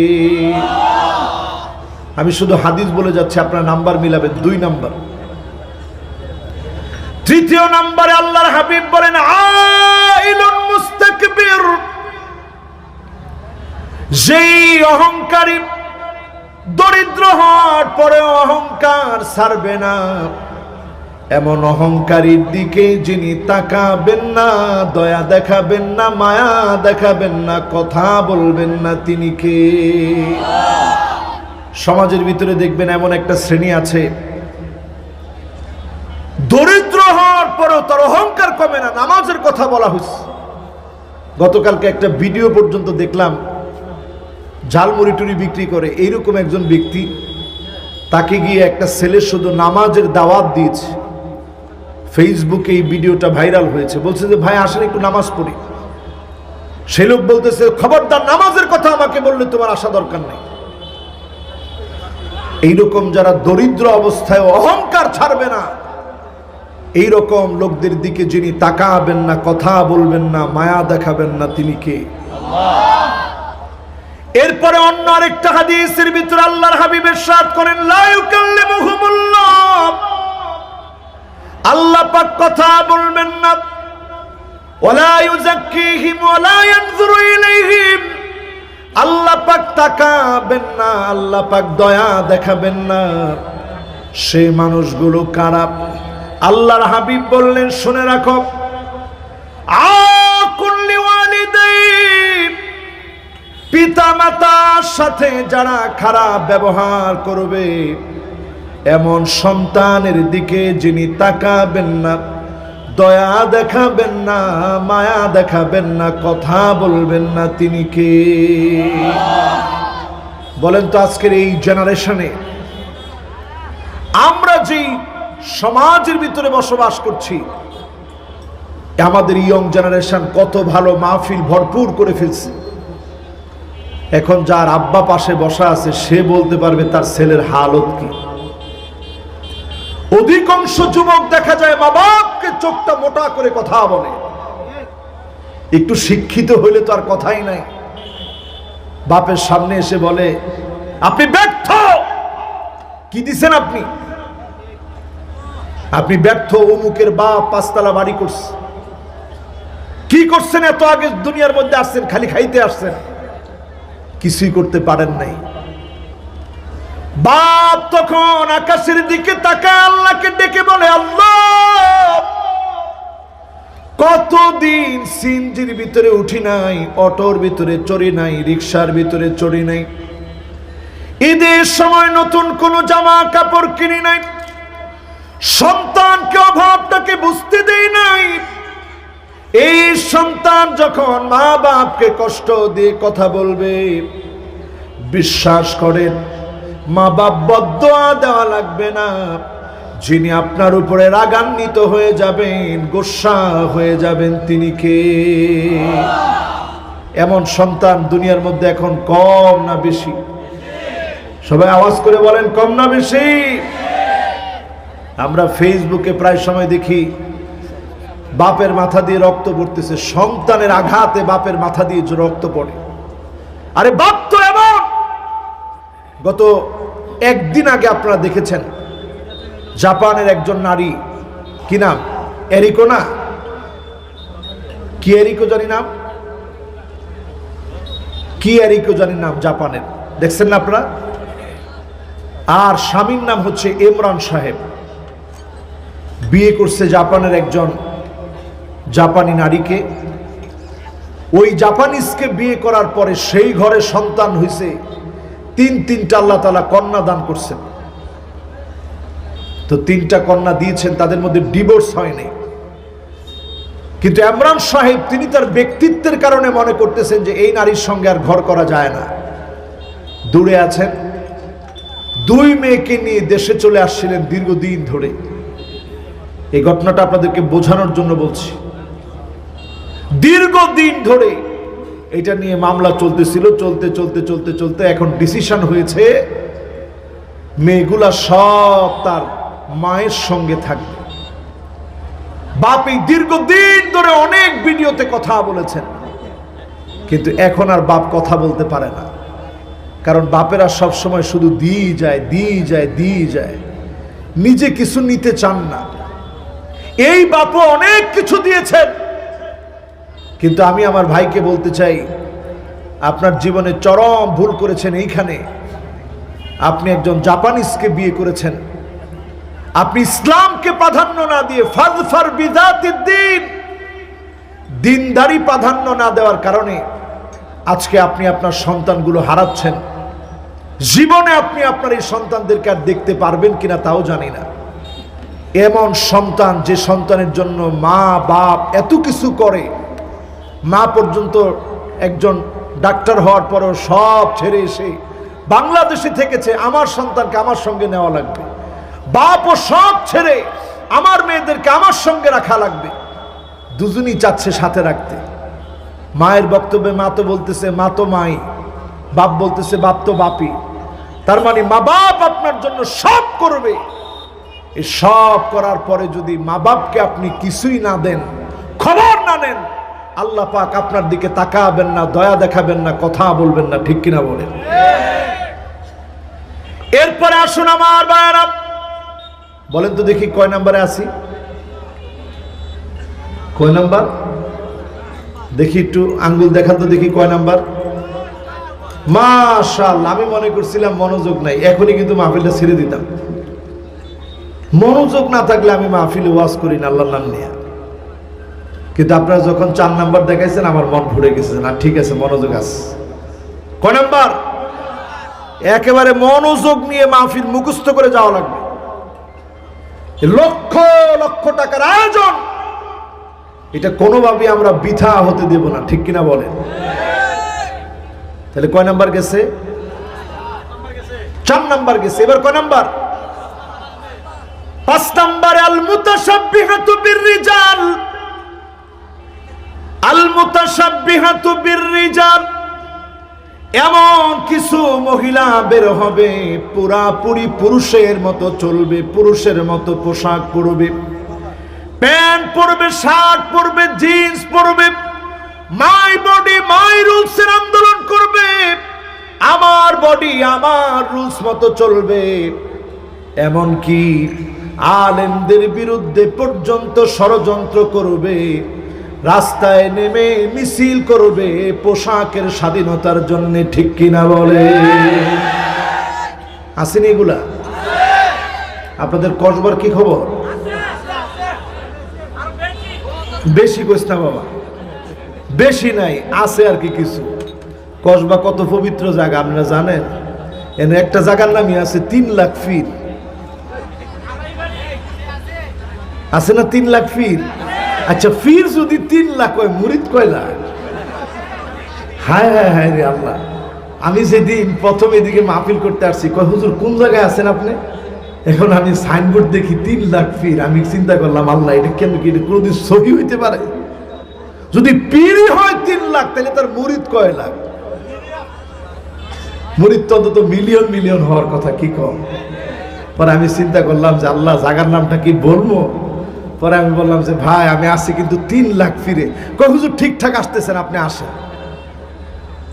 আমি শুধু হাদিস বলে যাচ্ছি, আপনার নাম্বার মিলাবেন। 2 নাম্বার। তৃতীয় নাম্বারে আল্লাহর হাবিব বলেন আইলুন মুস্তাকবির, যেই অহংকারী, দরিদ্র হওয়ার পরে অহংকার ছাড়বে না, এমন অহংকারীর দিকে যিনি তাকাবেন না, দয়া দেখাবেন না, মায়া দেখাবেন না, কথা বলবেন না, তিনি কে? সমাজের ভিতরে দেখবেন এমন একটা শ্রেণী আছে, দরিদ্র হওয়ার পরেও তার অহংকার কমে না, নামাজের কথা বলা হয়েছে। গতকালকে একটা ভিডিও পর্যন্ত দেখলাম, ঝালমুড়ি টুরি বিক্রি করে এইরকম একজন ব্যক্তি, তাকে গিয়ে একটা ছেলে শুধু নামাজের দাওয়াত দিয়েছে। ফেসবুকে এই ভিডিওটা ভাইরাল হয়েছে। বলছে যে ভাই আসেন একটু নামাজ পড়ি। সে লোক বলতেছে খবরদার, নামাজের কথা আমাকে বললে তোমার আসা দরকার নেই। এইরকম যারা দরিদ্র অবস্থায় অহংকার ছাড়বে না, এইরকম লোকদের দিকে যিনি তাকাবেন না, কথা বলবেন না, মায়া দেখাবেন না, তিনি কে? এরপরে অন্য আরেকটা হাদিসের ভিতরে আল্লাহর হাবিব ইরশাদ করেন লা ইউকাল্লিমুহুমুল্লাহ, আল্লাহ পাক কথা বলবেন না, ওয়ালা ইউযাক্কিহিম ওয়ালা ইয়ানজুরু ইলাইহিম, আল্লাহ পাক তাকাবেন না, আল্লাহ পাক দয়া দেখাবেন না। সেই মানুষগুলো কারা? আল্লাহর হাবিব বললেন শুনে রাখো, আকুল লিওয়ালিদাইহি, পিতা মাতার সাথে যারা খারাপ ব্যবহার করবে, এমন সন্তানের দিকে যিনি তাকাবেন না, দয়া দেখাবেন না, মায়া দেখাবেন না, কথা বলবেন না, তিনি কে? বলেন তো আজকের এই জেনারেশনে আমরা যেই সমাজের ভিতরে বসবাস করছি, আমাদের ইয়ং জেনারেশন কত ভালো মাহফিল ভরপুর করে ফেলছে। এখন যার আব্বা পাশে বসা আছে সে বলতে পারবে তার ছেলের হালত কি। অধিকাংশ যুবক দেখা যায় মা বাপকে চোখটা মোটা করে কথা বলে, একটু শিক্ষিত হইলে তো আর কথাই নাই। বাপের সামনে এসে বলে আপনি ব্যর্থ, কি দিছেন আপনি? আপনি ব্যর্থ, অমুকের বাপ 5 তলা বাড়ি করছে। কি করছেন? এত আগে দুনিয়ার মধ্যে আসছেন, খালি খাইতে আসছেন, কিছুই করতে পারেন নাই। বাপ তখন আকাশের দিকে তাকায় আল্লাহকে ডেকে বলে আল্লাহ, কতদিন সিনজির ভিতরে উঠি নাই, অটোর ভিতরে চড়ি নাই, রিকশার ভিতরে চড়ি নাই, ঈদের সময় নতুন কোন জামা কাপড় কিনি নাই, সন্তানকে অভাবটাকে বুঝতে দেই নাই। এই সন্তান যখন মা বাপকে কষ্ট দিয়ে কথা বলবে, বিশ্বাস করেন মা বাপ বদদোয়া দেওয়া লাগবে না, যিনি আপনার উপরে রাগান্বিত হয়ে যাবেন, গোসা হয়ে যাবেন, তিনি কে? এমন সন্তান দুনিয়ার মধ্যে এখন কম না বেশি? সবাই আওয়াজ করে বলেন কম না বেশি? আমরা ফেসবুকে প্রায় সময় দেখি বাপের মাথা দিয়ে রক্ত পড়তেছে, সন্তানের আঘাতে বাপের মাথা দিয়ে রক্ত পড়ে। আরে বাপ তো এমন, গত একদিন আগে আপনারা দেখেছেন জাপানের একজন নারী, কি নাম, এরিকো না, কি এরিকো জানি নাম, কি এরিকো জানি নাম জাপানের, দেখছেন না আপনারা? আর স্বামীর নাম হচ্ছে ইমরান সাহেব। বিয়ে করছে জাপানের একজন জাপানি নারীকে। ওই জাপানিজকে বিয়ে করার পরে সেই ঘরে সন্তান হয়েছে, তিনটা আল্লাহ তাআলা কন্যা দান করছেন। তো 3টা কন্যা দিয়েছেন, তাদের মধ্যে ডিভোর্স হয়নি। কিন্তু ইমরান সাহেব তিনি তার ব্যক্তিত্বের কারণে মনে করতেছেন যে এই নারীর সঙ্গে আর ঘর করা যায় না, দূরে আছেন। 2 মেয়েকে নিয়ে দেশে চলে আসছিলেন দীর্ঘদিন ধরে। এই ঘটনাটা আপনাদেরকে বোঝানোর জন্য বলছি। দীর্ঘদিন ধরে এটা নিয়ে মামলা চলতেছিল, চলতে এখন ডিসিশন হয়েছে মেয়েগুলা সব তার মায়ের সঙ্গে থাকবে। বাপ এই দীর্ঘদিন ধরে অনেক ভিডিওতে কথা বলেছেন, কিন্তু এখন আর বাপ কথা বলতে পারে না। কারণ বাপেরা সব সময় শুধু দিয়ে যায়, নিজে কিছু নিতে চান না। এই বাপও অনেক কিছু দিয়েছেন, কিন্তু আমি আমার ভাইকে বলতে চাই, আপনার জীবনে চরম ভুল করেছেন এইখানে। আপনি একজন জাপানিজকে বিয়ে করেছেন, আপনি ইসলামকে প্রাধান্য না দিয়ে ফাযফার বিযাতিদ দ্বীন, দিনদারি প্রাধান্য না দেওয়ার কারণে আজকে আপনি আপনার সন্তানগুলো হারাচ্ছেন। জীবনে আপনি আপনার এই সন্তানদেরকে আর দেখতে পারবেন কিনা তাও জানি না। এমন সন্তান, যে সন্তানের জন্য মা বাপ এত কিছু করে, মা পর্যন্ত একজন ডাক্তার হওয়ার পরও সব ছেড়ে এসে বাংলাদেশে থেকেছে, আমার সন্তানকে আমার সঙ্গে নেওয়া লাগবে। বাপও সব ছেড়ে আমার মেয়েদেরকে আমার সঙ্গে রাখা লাগবে, দুজনই চাচ্ছে সাথে রাখতে। মায়ের বক্তব্যে মা তো বলতেছে মা তো মাই, বাপ বলতেছে বাপ তো বাপই। তার মানে মা বাপ আপনার জন্য সব করবে। এই সব করার পরে যদি মা বাপকে আপনি কিছুই না দেন, খবর না নেন, আল্লাহ পাক আপনার দিকে তাকাবেন না, দয়া দেখাবেন না, কথা বলবেন না, ঠিক কিনা বলেন? এরপরে আসুন আমার ভাইরা, বলেন তো দেখি কয় নাম্বারে আছি? কয় নাম্বার দেখি, একটু আঙ্গুল দেখান তো দেখি কয় নাম্বার। মাশাআল্লাহ, আমি মনে করছিলাম মনোযোগ নাই, এখনই কিন্তু মাহফিলটা ছেড়ে দিতাম। মনোযোগ না থাকলে আমি মাহফিলে ওয়াজ করি না আল্লাহর নাম নিয়ে। কিন্তু আপনারা যখন 4 নাম্বার দেখাইছেন আমার মন ভরে গেছে। না ঠিক আছে, মনোযোগ আছে। কয় নাম্বার? একেবারে মনোযোগ নিয়ে মাহফিল মুখস্থ করে যাওয়া লাগবে। লক্ষ লক্ষ টাকার আয়োজন, এটা কোনোভাবেই আমরা বৃথা হতে দেব না, ঠিক কিনা বলেন? তাহলে কয় নাম্বার গেছে? 4 নাম্বার গেছে। এবার কয় নাম্বার? 5 নাম্বারে আল মুতাশাব্বিহাতু বিররিজাল। আল মুতাশাব্বিহাতু বিররিজাল, এমন কিছু মহিলা বের হবে পুরাপুরি পুরুষের মতো চলবে, পুরুষের মতো পোশাক পরবে, প্যান্ট পরবে, শার্ট পরবে, জিন্স পরবে, মাই বডি মাই রুলস এর আন্দোলন করবে, আমার বডি আমার রুলস মতো চলবে। এমনকি আলেমদের বিরুদ্ধে পর্যন্ত ষড়যন্ত্র করবে, রাস্তায় নেমে মিছিল করবে পোশাকের স্বাধীনতার জন্য, ঠিক কিনা বলে? আসেনি এগুলা? আপনাদের কসবার কি খবর? বেশি কইস না বাবা, বেশি নাই, আছে আর কি কিছু। কসবা কত পবিত্র জায়গা আপনারা জানেন? এনে একটা জায়গার নামই আছে 3 লাখ ফিট, আছে না 3 লাখ ফিট? আচ্ছা, ফির যদি 3 লাখ হয়, মুরিদ কয় লাখ? হায় হায় হায় রে আল্লাহ। আমি যেদিন প্রথম এদিকে মাহফিল করতে আসছি, কয় হুজুর কোন জায়গায় আছেন আপনি? এখন আমি সাইনবোর্ড দেখি 3 লাখ ফির। আমি চিন্তা করলাম, আল্লাহ এটা কেন, কি এটা কোনোদিন সহি হইতে পারে? যদি পীরই হয় 3 লাখ, তাহলে তার মুরিদ কয় লাখ? মুরিদ তো অন্তত মিলিয়ন মিলিয়ন হওয়ার কথা, কি কম? পরে আমি চিন্তা করলাম যে আল্লাহ, জায়গার নামটা কি বলবো? পরে আমি বললাম যে ভাই আমি আসছি কিন্তু 3 লাখ ফিরে। কয় হুজুর ঠিকঠাক আসতেছেন, আপনি আসেন।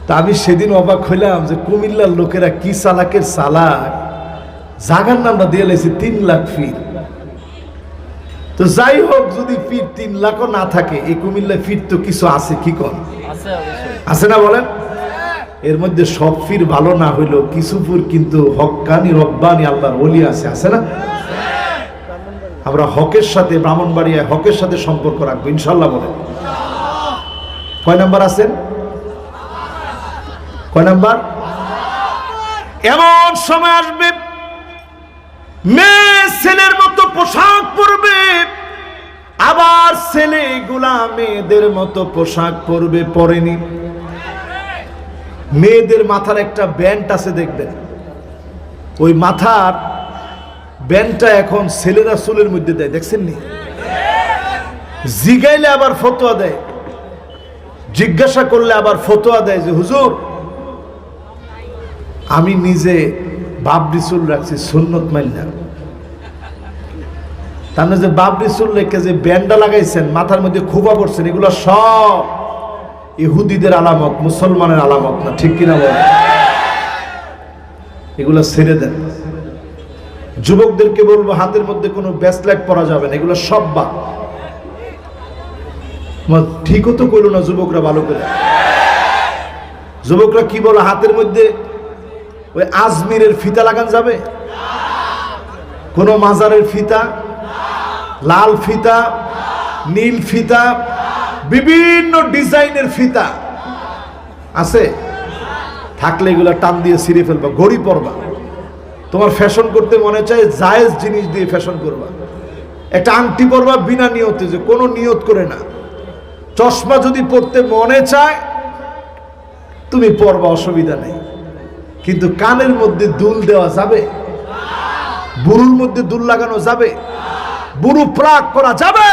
তা আমি সেদিন অবাক হইলাম যে কুমিল্লার লোকেরা কি চালাকের চালাক। জাগার নামটা দিয়ে লেছি 3 লাখ ফিট। তো যাই হোক, যদি ফিট 3 লাখও না থাকে, এই কুমিল্লায় ফিট তো কিছু আছে, কি কর আছে না বলেন? এর মধ্যে সব ফির ভালো না হইলো কিছু ফুর কিন্তু হক্কানি রব্বানি আল্লাহর ওলি আছে, আছে না? আমরা হকের সাথে, ব্রাহ্মণবাড়িয়া হকের সাথে সম্পর্ক রাখবো ইনশাল্লাহ। বলেন কয় নাম্বার আছেন? কয় নাম্বার? এমন সময় আসবে মেয়ে ছেলের মতো পোশাক পরবে, আবার ছেলেগুলা মেয়েদের মতো পোশাক পরবে। পরেনি। মেয়েদের মাথার একটা ব্যান্ড আছে দেখবেন, ওই মাথার ব্যান্ডটা এখন ছেলেরা চুলের মধ্যে দেয়, দেখছেন নি? জিগাইলে আবার ফতোয়া দেয়, জিজ্ঞাসা করলে আবার ফতোয়া দেয় যে হুজুর আমি নিজে বাবরি চুল রাখছি সুন্নত মাইনা। তার মানে যে বাবরি চুল রেখে যে ব্যান্ডটা লাগাইছেন, মাথার মধ্যে খোপা পড়ছেন, এগুলো সব ইহুদিদের আলামত, মুসলমানের আলামত না, ঠিক কিনা বলেন? এগুলো ছেড়ে দেন। যুবকদেরকে বলবো হাতের মধ্যে কোনো ব্রেসলেট পরা যাবে না, এগুলো সব বাদ। ঠিকও তো করলো না যুবকরা ভালো করে। যুবকরা কি বলো, হাতের মধ্যে ওই আজমিরের ফিতা লাগান যাবে? কোন মাজারের ফিতা, লাল ফিতা, নীল ফিতা, বিভিন্ন ডিজাইনের ফিতা আছে, থাকলে এগুলা টান দিয়ে ছিঁড়ে ফেলবা, ঘড়ি পরবা। তোমার ফ্যাশন করতে মনে চায়, জায়েজ জিনিস দিয়ে ফ্যাশন করবা। একটা আংটি পরবা বিনা নিয়তে, যে কোনো নিয়ত করে না। চশমা যদি পড়তে মনে চায় তুমি পরবা, অসুবিধা নেই। কিন্তু কানের মধ্যে দুল দেওয়া যাবে? বুরুর মধ্যে দুল লাগানো যাবে? বুরু প্রাক করা যাবে?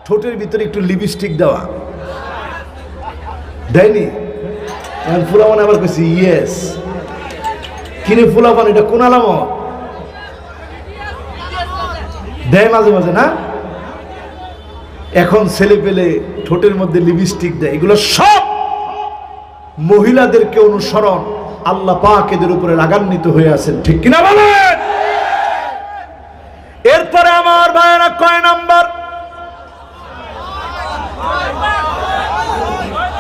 ঠোঁটের ভিতরে একটু লিপস্টিক দেওয়া দেয়নি? এখন ফুলাবান আবার কইছি ইয়েস। কিনে ফুলাবান, এটা কোন আলামত? দেয় মাঝে মাঝে না? এখন ছেলে পেলে ঠোঁটের মধ্যে লিপস্টিক দেয়। এগুলো সব মহিলাদেরকে অনুসরণ। আল্লাহ পাক এদের উপরে রাগান্বিত হয়ে আছেন, ঠিক কিনা বলেন? এরপরে আমার ভাইয়েরা কয় নাম্বার?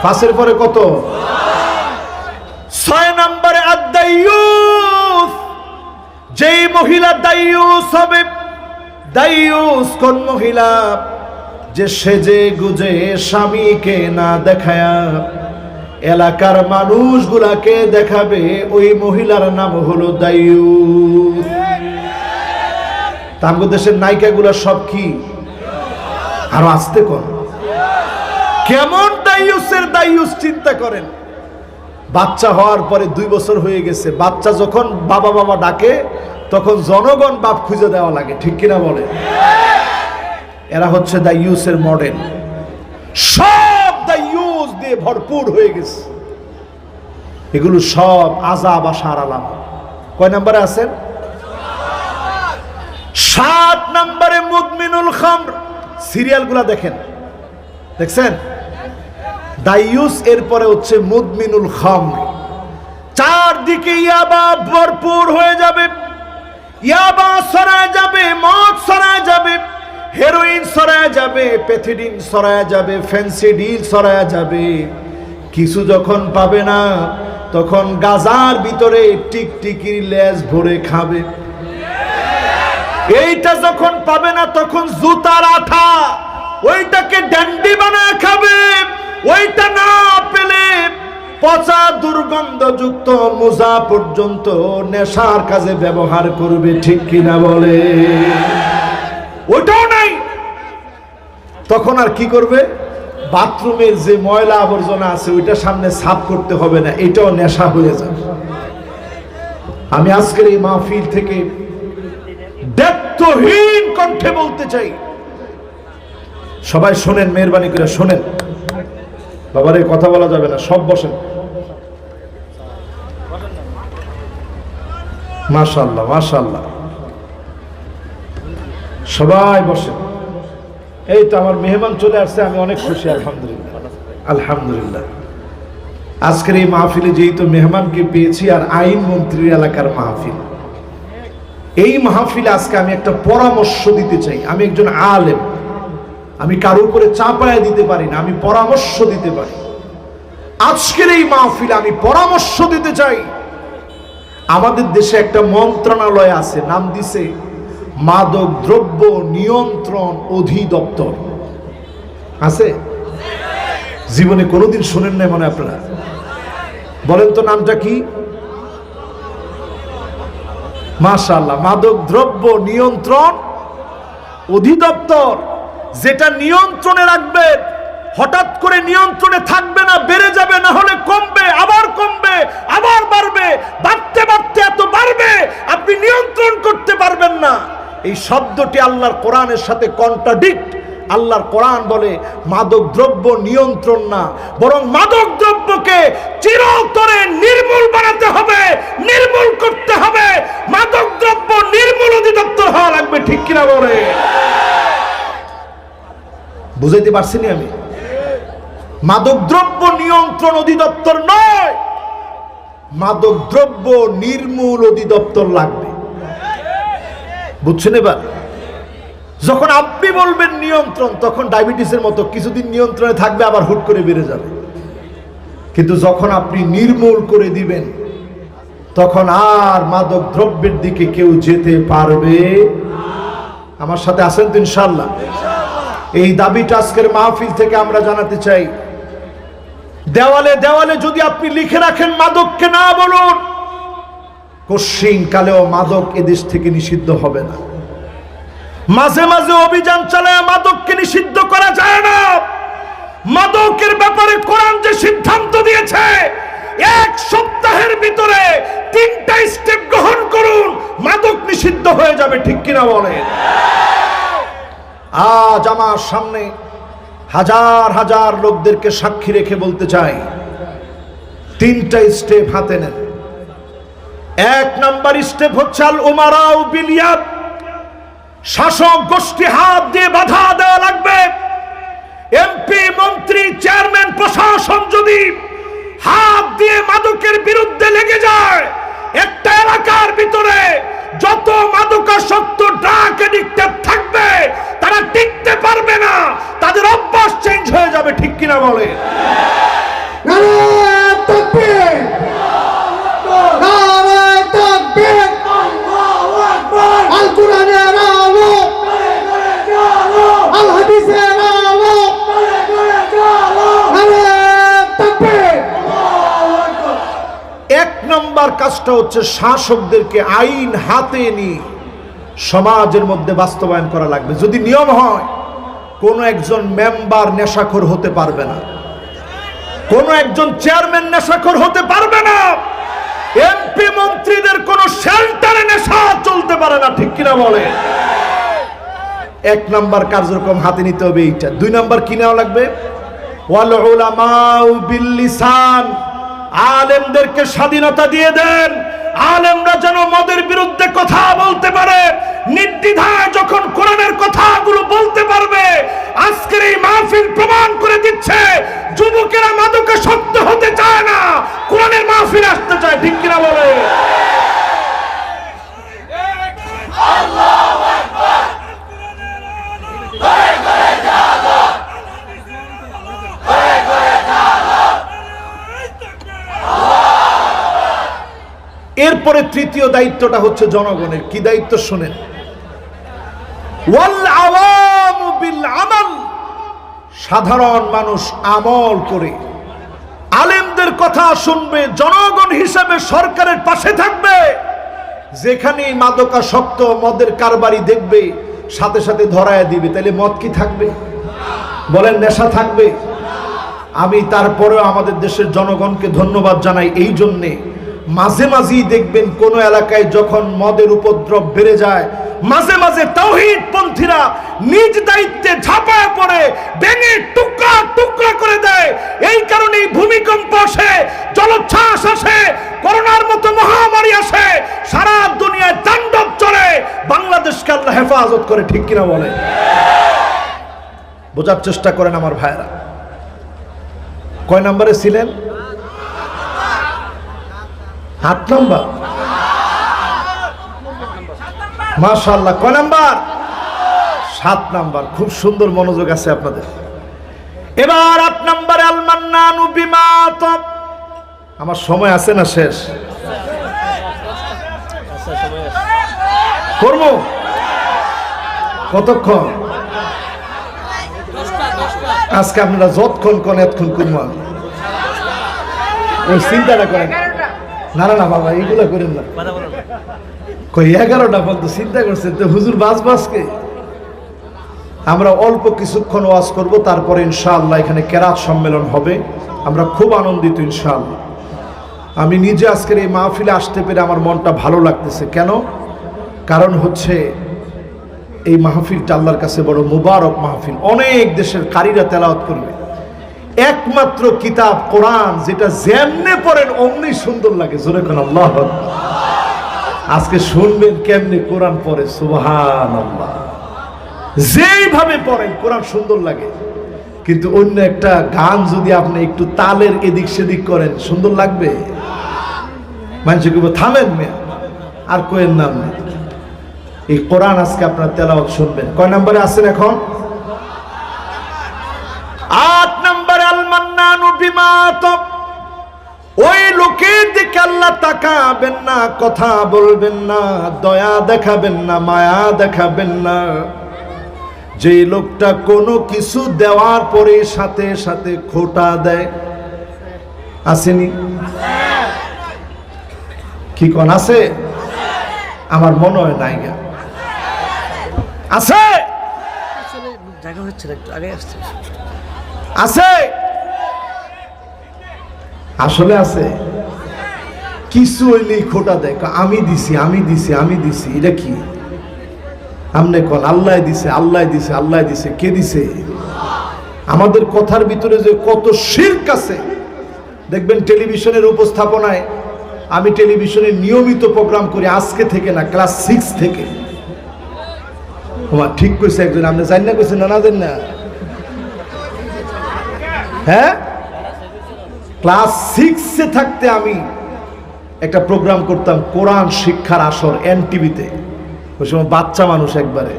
5-এর পরে কত? 6 নম্বরে আদ-দাইয়ুস। যেই মহিলা দাইয়ুস হবে, দাইয়ুস কোন মহিলা? যে সেজে গুজে স্বামীকে না দেখায়া এলাকার মানুষগুলাকে দেখাবে, ওই মহিলার নাম হলো দাইয়ুস। তাঙ্গ দেশের নায়িকাগুলা সব কি? আর আসতে কোন কেমন দাইয়ুসের দাইয়ুস চিন্তা করেন। বাচ্চা হওয়ার পরে 2 বছর হয়ে গেছে, বাচ্চা যখন বাবা বাবা ডাকে তখন জনগণ বাপ খুঁজে দেওয়া লাগে, ঠিক কিনা বলে? এরা হচ্ছে দাইয়ুসের মডেল। সব দাইয়ুস দিয়ে ভরপুর হয়ে গেছে। এগুলো সব আযাব আসার আলামত। কয় নম্বরে আছেন? 7 নম্বরে মুদমিনুল খামর। সিরিয়ালগুলা দেখেন, দেখছেন? দাইয়ুস, এরপরে হচ্ছে মুদমিনুল খামর। চারদিকে ইয়াবা ভরপুর হয়ে যাবে, ইয়াবা ছড়ায় যাবে, মদ ছড়ায় যাবে, হেরোইন ছড়ায় যাবে, প্যাথিডিন ছড়ায় যাবে, ফেন্সিডিল ছড়ায় যাবে। কিছু যখন পাবে না তখন গাজার ভিতরে টিকটিকির লেজ ভরে খাবে। এইটা যখন পাবে না তখন জুতার আঠা, ওইটাকে ড্যান্ডি বানায় খাবে। ওইটা না পেলে পচা দুর্গন্ধযুক্ত মোজা পর্যন্ত নেশার কাজে ব্যবহার করবে, ঠিক কিনা বলে? ওটাও নাই, তখন আর কি করবে? বাথরুমের যে ময়লা আবর্জনা আছে ওইটা সামনে সাফ করতে হবে না, এটাও নেশা হয়ে যাবে। আমি আজকের এই মাহফিল থেকে দায়িত্বহীন কণ্ঠে বলতে চাই, সবাই শোনেন, মেহরবানি করে শোনেন। বাবারে কথা বলা যাবে না, সব বসেন। মাশাআল্লাহ মাশাআল্লাহ, সবাই বসেন। এই তো আমার মেহমান চলে আসছে, আমি অনেক খুশি, আলহামদুলিল্লাহ আলহামদুলিল্লাহ। আজকের এই মাহফিলে যেহেতু মেহমানকে পেয়েছি, আর আইন মন্ত্রীর এলাকার মাহফিল, এই মাহফিলে আজকে আমি একটা পরামর্শ দিতে চাই। আমি একজন আলেম, আমি কারোর উপরে চাপায়া দিতে পারি না, আমি পরামর্শ দিতে পারি। আজকের এই মাহফিলে আমি পরামর্শ দিতে চাই। আমাদের দেশে একটা মন্ত্রণালয় আছে, নাম দিছে মাদক দ্রব্য নিয়ন্ত্রণ অধিদপ্তর। আছে? জীবনে কোনোদিন শুনেন নাই মনে আপনারা? বলেন তো নামটা কি? মাশাআল্লাহ, মাদক দ্রব্য নিয়ন্ত্রণ অধিদপ্তর। যেটা নিয়ন্ত্রণে রাখবে, হঠাৎ করে নিয়ন্ত্রণে থাকবে না, বেড়ে যাবে, না হলে কমবে, আবার কমবে, আবার বাড়বে, বাড়তে বাড়তে এত বাড়বে আপনি নিয়ন্ত্রণ করতে পারবেন না। এই শব্দটি আল্লাহর কোরআনের সাথে কন্ট্রাডিক্ট। আল্লাহর কোরআন বলে মাদক দ্রব্য নিয়ন্ত্রণ না, বরং মাদক দ্রব্যকে চিরতরে নির্মূল বানাতে হবে, নির্মূল করতে হবে। মাদক দ্রব্য নির্মূল অধিদপ্তর হওয়া লাগবে, ঠিক কিনা বলে? বুঝাইতে পারছিনি আমি? মাদক দ্রব্য নিয়ন্ত্রণ অধিদপ্তর নয়, মাদক দ্রব্য নির্মূল অধিদপ্তর লাগবে। বুঝছেন? এবার যখন আপনি বলবেন নিয়ন্ত্রণ, তখন ডায়াবেটিসের মতো কিছুদিন নিয়ন্ত্রণে থাকবে, আবার হুট করে বেড়ে যাবে। কিন্তু যখন আপনি নির্মূল করে দিবেন, তখন আর মাদক দ্রব্যের দিকে কেউ যেতে পারবে। আমার সাথে আছেন তো ইনশাআল্লাহ? এই দাবিটা আজকের মাহফিল থেকে আমরা জানাতে চাই। দেওয়ালে দেওয়ালে যদি আপনি লিখে রাখেন মাদককে না বলুন, কশিন কালেও মাদক এদেশ থেকে নিষিদ্ধ হবে না। মাঝে মাঝে অভিযান চালায় মাদককে নিষিদ্ধ করা যায় না। মাদকের ব্যাপারে কোরআন যে সিদ্ধান্ত দিয়েছে, এক সপ্তাহের ভিতরে 3টা স্টেপ গ্রহণ করুন, মাদক নিষিদ্ধ হয়ে যাবে, ঠিক কিনা বলেন? আজ আমার সামনে হাজার হাজার লোকদেরকে সাক্ষী রেখে বলতে চাই, 3টা স্টেপ হাতে নেন। 1 নাম্বার স্টেপ হচ্ছে আল উমারাউ বিল ইয়াদ, শাসক গোষ্ঠী হাত দিয়ে বাধা দেওয়া লাগবে। এমপি, মন্ত্রী, চেয়ারম্যান, প্রশাসন যদি হাত দিয়ে মাদকের বিরুদ্ধে লেগে যায়, একটা এলাকার ভিতরে যত মাদকাসক্ত ড্রাগ এডিক্টেড থাকবে তারা টিকতে পারবে না, তাদের অভ্যাস চেঞ্জ হয়ে যাবে, ঠিক কিনা বলে? নারায়ে তাকবীর, নারায়ে তাকবীর, আল্লাহু আকবার। আল কোরআনের আলো, আল হাদিসের আলো, নারায়ে তাকবীর। 1 নম্বর কাজটা হচ্ছে শাসকদেরকে আইন হাতে নিয়ে সমাজের মধ্যে বাস্তবায়ন করা লাগবে। যদি নিয়ম হয়, কোন একজন মেম্বার নেশাখোর হতে পারবে না, কোন একজন চেয়ারম্যান নেশাখোর হতে পারবে না, এমপি মন্ত্রীদের কোন শেল্টারে নেশা চলতে পারে না, ঠিক কিনা বলে? 1 নম্বর কার্যক্রম হাতে নিতে হবে এইটা। 2 নম্বর কি নেওয়া লাগবে? ওয়াল উলামাউ বিল লিসান, আলেমদেরকে স্বাধীনতা দিয়ে দেন। আলেমরা যেন মদের বিরুদ্ধে কথা বলতে পারে, নির্দ্বিধায় যখন কোরআনের কথাগুলো বলতে পারবে। আজকের এই মাহফিল প্রমাণ করে দিচ্ছে, যুবকেরা মাদকে শক্ত হতে চায় না, কোরআনের মাহফিলে আসতে চায়, ঠিক কিনা বলে? আল্লাহু আকবার। এরপরে 3য় দায়িত্বটা হচ্ছে জনগণের। কি দায়িত্ব শুনেন? ওয়াল আওয়ামু বিল আমাল, সাধারণ মানুষ আমল করে আলেমদের কথা শুনবে, জনগণ হিসেবে সরকারের পাশে থাকবে। যেখানেই মাদকাসক্ত মদের কারবারি দেখবে, সাথে সাথে ধরায় দিবে। তাহলে মদ কি থাকবে? বলেন, নেশা থাকবে? আমি তারপরেও আমাদের দেশের জনগণকে ধন্যবাদ জানাই এই জন্যে, মাঝে মাঝেই দেখবেন কোন এলাকায় যখন মদের উপদ্রব বেড়ে যায়, মাঝে মাঝে তাওহীদ পন্থীরা নিজ দায়িত্বে ঝাঁপায় পড়ে ভেঙে টুকরা টুকরা করে দেয়। এই কারণেই ভূমিকম্প আসে, জলোচ্ছ্বাস আসে, করোনার মতো মহামারী আসে, সারা দুনিয়ায় তাণ্ডব চলে। বাংলাদেশকে আল্লাহ হেফাজত করে, ঠিক কিনা বলে? বোঝার চেষ্টা করেন আমার ভাইরা। কয় নম্বরে ছিলেন? 8 নম্বর। মাশাআল্লাহ। কয় নাম্বার? 7 নাম্বার। খুব সুন্দর মনোযোগ আছে আপনাদের। এবার 8 নাম্বারে আল মান্নানু বিমা আতা। আমার সময় আছে না শেষ? করবো কতক্ষণ? আজকে আপনারা যতক্ষণ কোন এতক্ষণ করবো আমি। ওই চিন্তাটা করেন না। না বাবা এইগুলো করেন না। কই 11টা পর্যন্ত চিন্তা করছেন তো হুজুর বাজকে। আমরা অল্প কিছুক্ষণ ওয়াজ করব, তারপরে ইনশাআল্লাহ এখানে কেরাত সম্মেলন হবে। আমরা খুব আনন্দিত ইনশাআল্লাহ। আমি নিজে আজকের এই মাহফিলে আসতে পেরে আমার মনটা ভালো লাগতেছে। কেন? কারণ হচ্ছে এই মাহফিলটা আল্লাহর কাছে বড় মুবারক মাহফিল। অনেক দেশের কারীরা তেলাওয়াত করবে। একমাত্র কিতাব কোরআন, যেটা যেমনে পড়েন অমনি সুন্দর লাগে। জোরে কোন আল্লাহু আকবার। আজকে শুনবেন কেমনে কোরআন পড়ে। সুবহানাল্লাহ। যেইভাবে পড়েন কোরআন সুন্দর লাগে, কিন্তু অন্য একটা গান যদি আপনি একটু তালের এদিক সেদিক করেন সুন্দর লাগবে? মানুষ কইব থামেন মেয়ে, আর কোয়েন নাম। এই কোরআন আজকে আপনারা তেলাওয়াত শুনবেন। কয় নম্বরে আছেন এখন? 8 নম্বরে আল মান্নানু বিমা আতা। ওই লোকের দিকে আল্লাহ তাকাবেন না, কথা বলবেন না, দয়া দেখাবেন না, মায়া দেখাবেন না, যে লোকটা কোনো কিছু দেওয়ার পরে সাথে সাথে খোটা দেয়। আসেনি? কি কোন আছে? আমার মনে হয় নাই। আছে জায়গা হচ্ছে না, একটু আগে আসছে। আছে, আসলে আছে। কিছু হইলেই খোটা দেয়। আমি দিছি, আমি দিছি, আমি দিছি। এটা কি? আমনে কোন আল্লাহ দিছে, আল্লাহ দিছে, আল্লাহ দিছে। কে দিছে? আমাদের কথার ভিতরে যে কত শিরক আছে দেখবেন। টেলিভিশনের উপস্থাপনায়, আমি টেলিভিশনে নিয়মিত প্রোগ্রাম করি আজকে থেকে না, ক্লাস 6 থেকে। তোমার ঠিক কইছে একজন। আপনি জানেন না? কইছেন না? না জানেন না? হ্যাঁ, ক্লাস 6-এ থাকতে আমি একটা প্রোগ্রাম করতাম, কোরআন শিক্ষার আসর, এনটিভিতে। ওই সময় বাচ্চা মানুষ একবারে।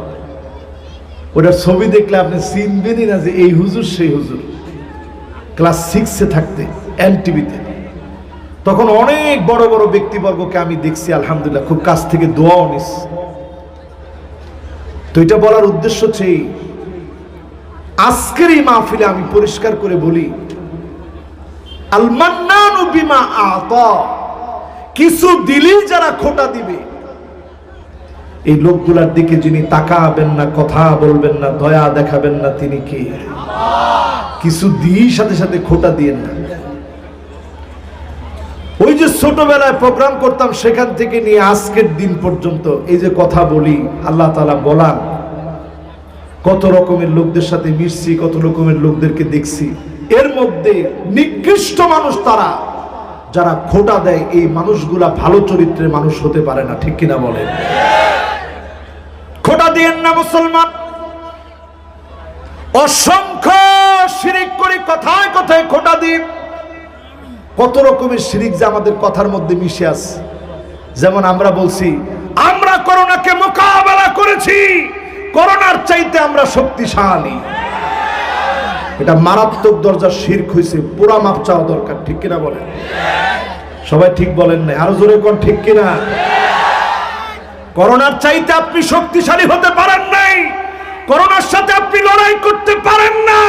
ওটার ছবি দেখলে আপনি চিনবেনই না যে এই হুজুর সেই হুজুর। ক্লাস 6-এ থাকতে এনটিভিতে। তখন অনেক বড় বড় ব্যক্তিবর্গকে আমি দেখছি, আলহামদুলিল্লাহ, খুব কাছ থেকে দোয়াও নিছি। তো এটা বলার উদ্দেশ্য হচ্ছে আজকের এই মাহফিলে আমি পরিষ্কার করে বলি, আল মান্নানু বিমা আতা। কিছু দিলেই যারা খোটা দিবে, এই লোকগুলার দিকে যিনি তাকাবেন না, কথা বলবেন না, দয়া দেখাবেন না, তিনি কে? কিছু দিয়েই সাথে সাথে খোটা দিয়েন না। ওই যে ছোটবেলায় প্রোগ্রাম করতাম, সেখান থেকে নিয়ে আজকের দিন পর্যন্ত এই যে কথা বলি, আল্লাহ তাআলা বলান, কত রকমের লোকদের সাথে মিশছি, কত রকমের লোকদেরকে দেখছি। এর মধ্যে নিকৃষ্ট মানুষ তারা যারা খোটা দেয়। এই মানুষগুলা ভালো চরিত্রের মানুষ হতে পারে না। ঠিক কিনা বলেন? খোটা দিয়েন না মুসলমান। অসংখ্য শিরিক করি, কথায় কথায় খোটা দিই। কত রকমের শিরিক যে আমাদের কথার মধ্যে মিশে আছে। যেমন আমরা বলছি, আমরা করোনাকে মোকাবেলা করেছি, করোনার চাইতে আমরা শক্তিশালী। এটা মারাত্মক দরজার শিরক হয়েছে। পুরা মাপ চাওয়া দরকার। ঠিক কিনা বলেন? সবাই ঠিক বলেন না, আরো জোরে কোন ঠিক কিনা? করোনার চাইতে আপনি শক্তিশালী হতে পারেন নাই। করোনার সাথে আপনি লড়াই করতে পারেন না।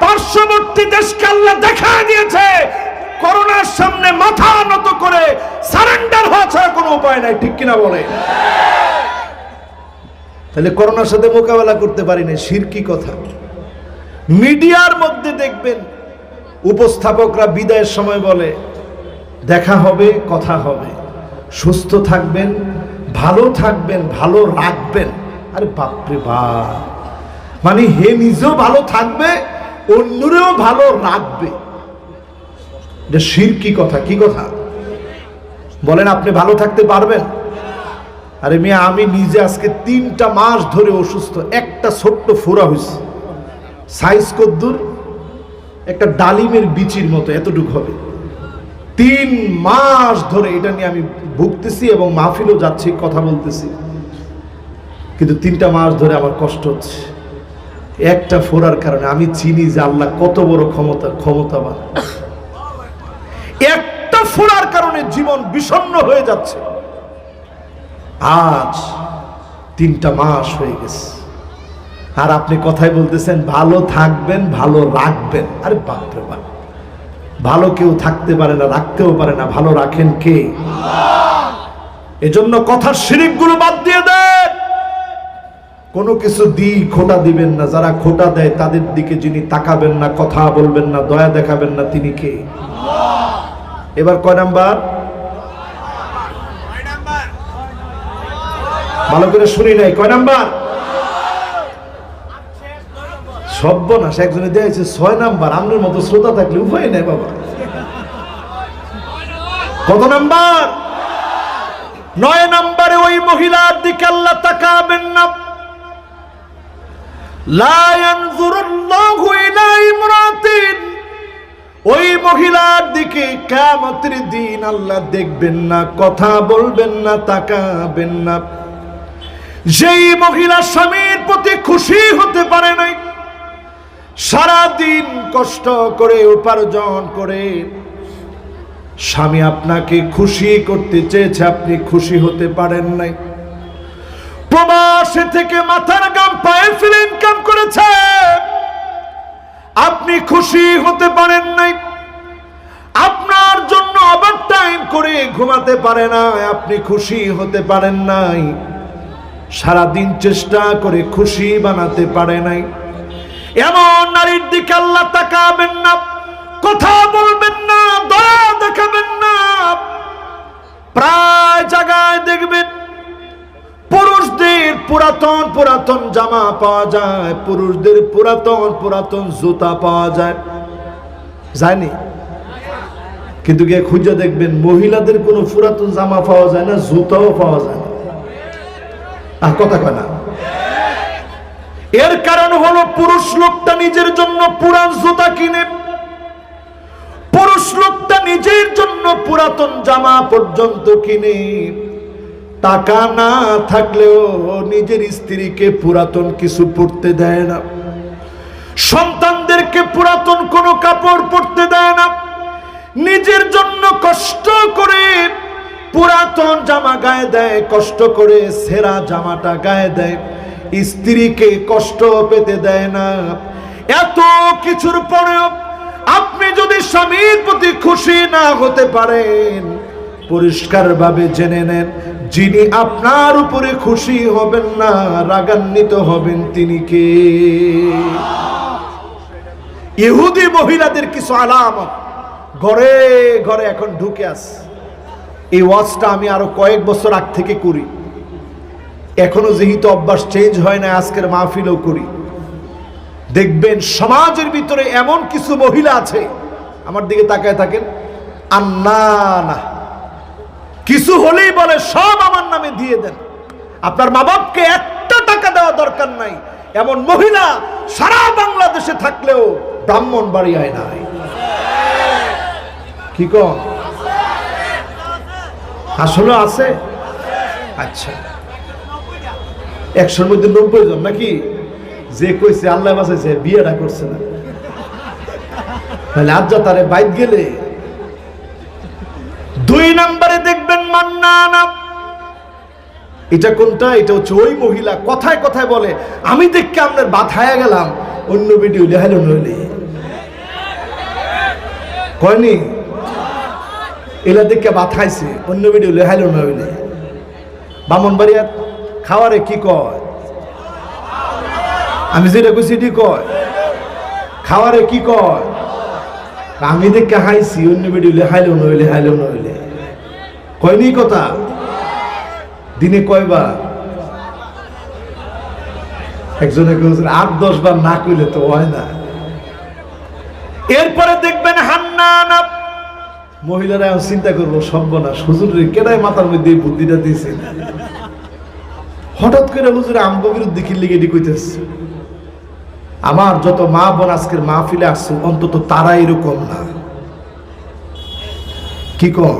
পার্শ্ববর্তী দেশকে আল্লাহ দেখা দিয়েছে, করোনার সামনে মাথা নত করে সারেন্ডার হওয়া ছাড়া কোনো উপায় নাই। ঠিক কিনা বলে? তাহলে করোনার সাথে মোকাবেলা করতে পারি না, শিরকি কথা। মিডিয়ার মধ্যে দেখবেন উপস্থাপকরা বিদায়ের সময় বলে, দেখা হবে, কথা হবে, সুস্থ থাকবেন, ভালো থাকবেন, ভালো রাখবেন। আরে বাপরে বাপ, মানে হে নিজেও ভালো থাকবে, অন্যরেও ভালো রাখবে। এটা শিরকি কথা। কি কথা বলেন? আপনি ভালো থাকতে পারবেন? আরে মিয়া, আমি নিজে আজকে 3টা মাস ধরে অসুস্থ। একটা ছোট্ট ফোড়া হয়েছে, সাইজ কদ্দুর, একটা ডালিমের বিচির মতো এতটুকু হবে। 3 মাস ধরে এটা নিয়ে আমি ভুগতেছি এবং মাহফিলও যাচ্ছি, কথা বলতেছি। কিন্তু 3টা মাস ধরে আমার কষ্ট হচ্ছে একটা ফোড়ার কারণে। আমি চিনি যে আল্লাহ কত বড় ক্ষমতাবান। একটা ফোড়ার কারণে জীবন বিষণ্ণ হয়ে যাচ্ছে। আজ 3টা মাস হয়ে গেছে, আর আপনি কথাই বলতেছেন ভালো থাকবেন, ভালো রাখবেন। আরে বাপরে বাপ, ভালো কেউ থাকতে পারে না, রাখতেও পারে না, ভালো রাখেন কে? এজন্য কথার শিরিকগুলো বাদ দিয়ে দেন। কোনো কিছু খোটা দিবেন না। যারা খোটা দেয় তাদের দিকে যিনি তাকাবেন না, কথা বলবেন না, দয়া দেখাবেন না, তিনি কে? এবার কয় নাম্বার? ভালো করে শুনি নাই, কয় নাম্বার? সর্বনাশ, একজনে দিয়েছে 6 নাম্বার। আপনার মতো শ্রোতা থাকলে উপায় নেই বাবা। কত নাম্বার? 9 নাম্বারে ওই মহিলার দিকে আল্লাহ তাকাবেন না। লা ইয়ানজুরুল্লাহু ইলা ইমরাতিন, ওই মহিলার দিকে কিয়ামতের দিন আল্লাহ দেখবেন না, কথা বলবেন না, তাকাবেন না। যেই মহিলা স্বামীর প্রতি খুশি হতে পারে নাই, সারা দিন কষ্ট করে উপার্জন করে স্বামী আপনাকে খুশি করতে চেয়েছে, আপনি খুশি হতে পারেন নাই। প্রবাসে থেকে মাথার গাম পায়ে ফেলে ইনকাম করেছে, আপনি খুশি হতে পারেন নাই। আপনার জন্য ওভারটাইম করে ঘুমাতে পারে না, আপনি খুশি হতে পারেন নাই। সারা দিন চেষ্টা করে খুশি বানাতে পারে নাই। এমন নারীর দিকে আল্লাহ তাকাবেন না, কথা বলবেন না, দয়া দেখাবেন না। প্রায় জায়গায় দেখবেন পুরুষদের পুরাতন পুরাতন জামা পাওয়া যায়, পুরুষদের পুরাতন পুরাতন জুতা পাওয়া যায়, যায়নি? কিন্তু গিয়ে খুঁজে দেখবেন মহিলাদের কোনো পুরাতন জামা পাওয়া যায় না, জুতাও পাওয়া যায় না। আর কথা কয় না। এর কারণ হলো পুরুষ লোকটা নিজের জন্য পুরান জুতা কিনে, পুরুষ লোকটা নিজের জন্য পুরাতন জামা পর্যন্ত কিনে। টাকা না থাকলেও নিজের স্ত্রীকে পুরাতন কিছু পরতে দেয় না, সন্তানদেরকে পুরাতন কোনো কাপড় পরতে দেয় না। নিজের জন্য কষ্ট করে পুরাতন জামা গায়ে দেয়, কষ্ট করে ছেঁড়া জামাটা গায়ে দেয়, স্ত্রীকে কষ্ট পেতে দেয় না। এত কিছুর পরেও আপনি যদি স্বামীর প্রতি খুশি না হতে পারেন, পরিষ্কারভাবে জেনে নেন যিনি আপনার উপরে খুশি হবেন না, রাগান্বিত হবেন, তিনি কে? ইহুদি মহিলাদের কিছু আলামত ঘরে ঘরে এখন ঢুকে আছে। এই ওয়াজটা আমি আরো কয়েক বছর আগ থেকে করি, এখনো যেহেতু অভ্যাস চেঞ্জ হয় না, আজকের মাহফিলও করি। দেখবেন সমাজের ভিতরে এমন কিছু মহিলা আছে, আমার দিকে তাকায় থাকেন, আন্না না কিছু হলেই বলে সব আমার নামে দিয়ে দেন, আপনার মা বাপকে একটা টাকা দেওয়া দরকার নাই। এমন মহিলা সারা বাংলাদেশে থাকলেও ব্রাহ্মণবাড়িয়ায় নাই। কি কন? আসলে আছে? আচ্ছা, 100-র মধ্যে 90 জন নাকি? যে কইছে আল্লাহ বাঁচাইছে বিয়েটা করছে না, তাহলে আজ যা তারে বাইত গেলে। 2 নম্বরে দেখবেন মান্নানা। এটা কোনটা? এটা হচ্ছে ওই মহিলা কথায় কথায় বলে আমি দেখকে আপনার বাধায়া গেলাম, অন্য ভিডিও লেহাইল নইলে কয়নি, এলা দেখে বাথাইছে, অন্য ভিডিও লেহাইল নইলে। বামনবাড়িয়া খাওয়ারে কি কয়? আমি যেটা কইছি এটি কয়। খাওয়ারে কি কয়? আমি দেখে হাইছি, অন্য ভিডিও লেহাইল নইলে, হাইল নইলে কয়নি কথা। দিনে কয়বার? একজনে 8-10 বার না কইলে তো হয় না। এরপরে দেখবেন হান্নানা। মহিলারা এখন চিন্তা করবো সর্বনাশ, হুজুরের কেডায় মাথার মধ্যে এই বুদ্ধিটা দিয়েছে। হঠাৎ করে হুজুরে আমগো বিরুদ্ধে কি লিগে কইতেছে। আমার যত মা বোন আজকের মাহফিলে আসছে অন্তত তারা এরকম না। কি কর?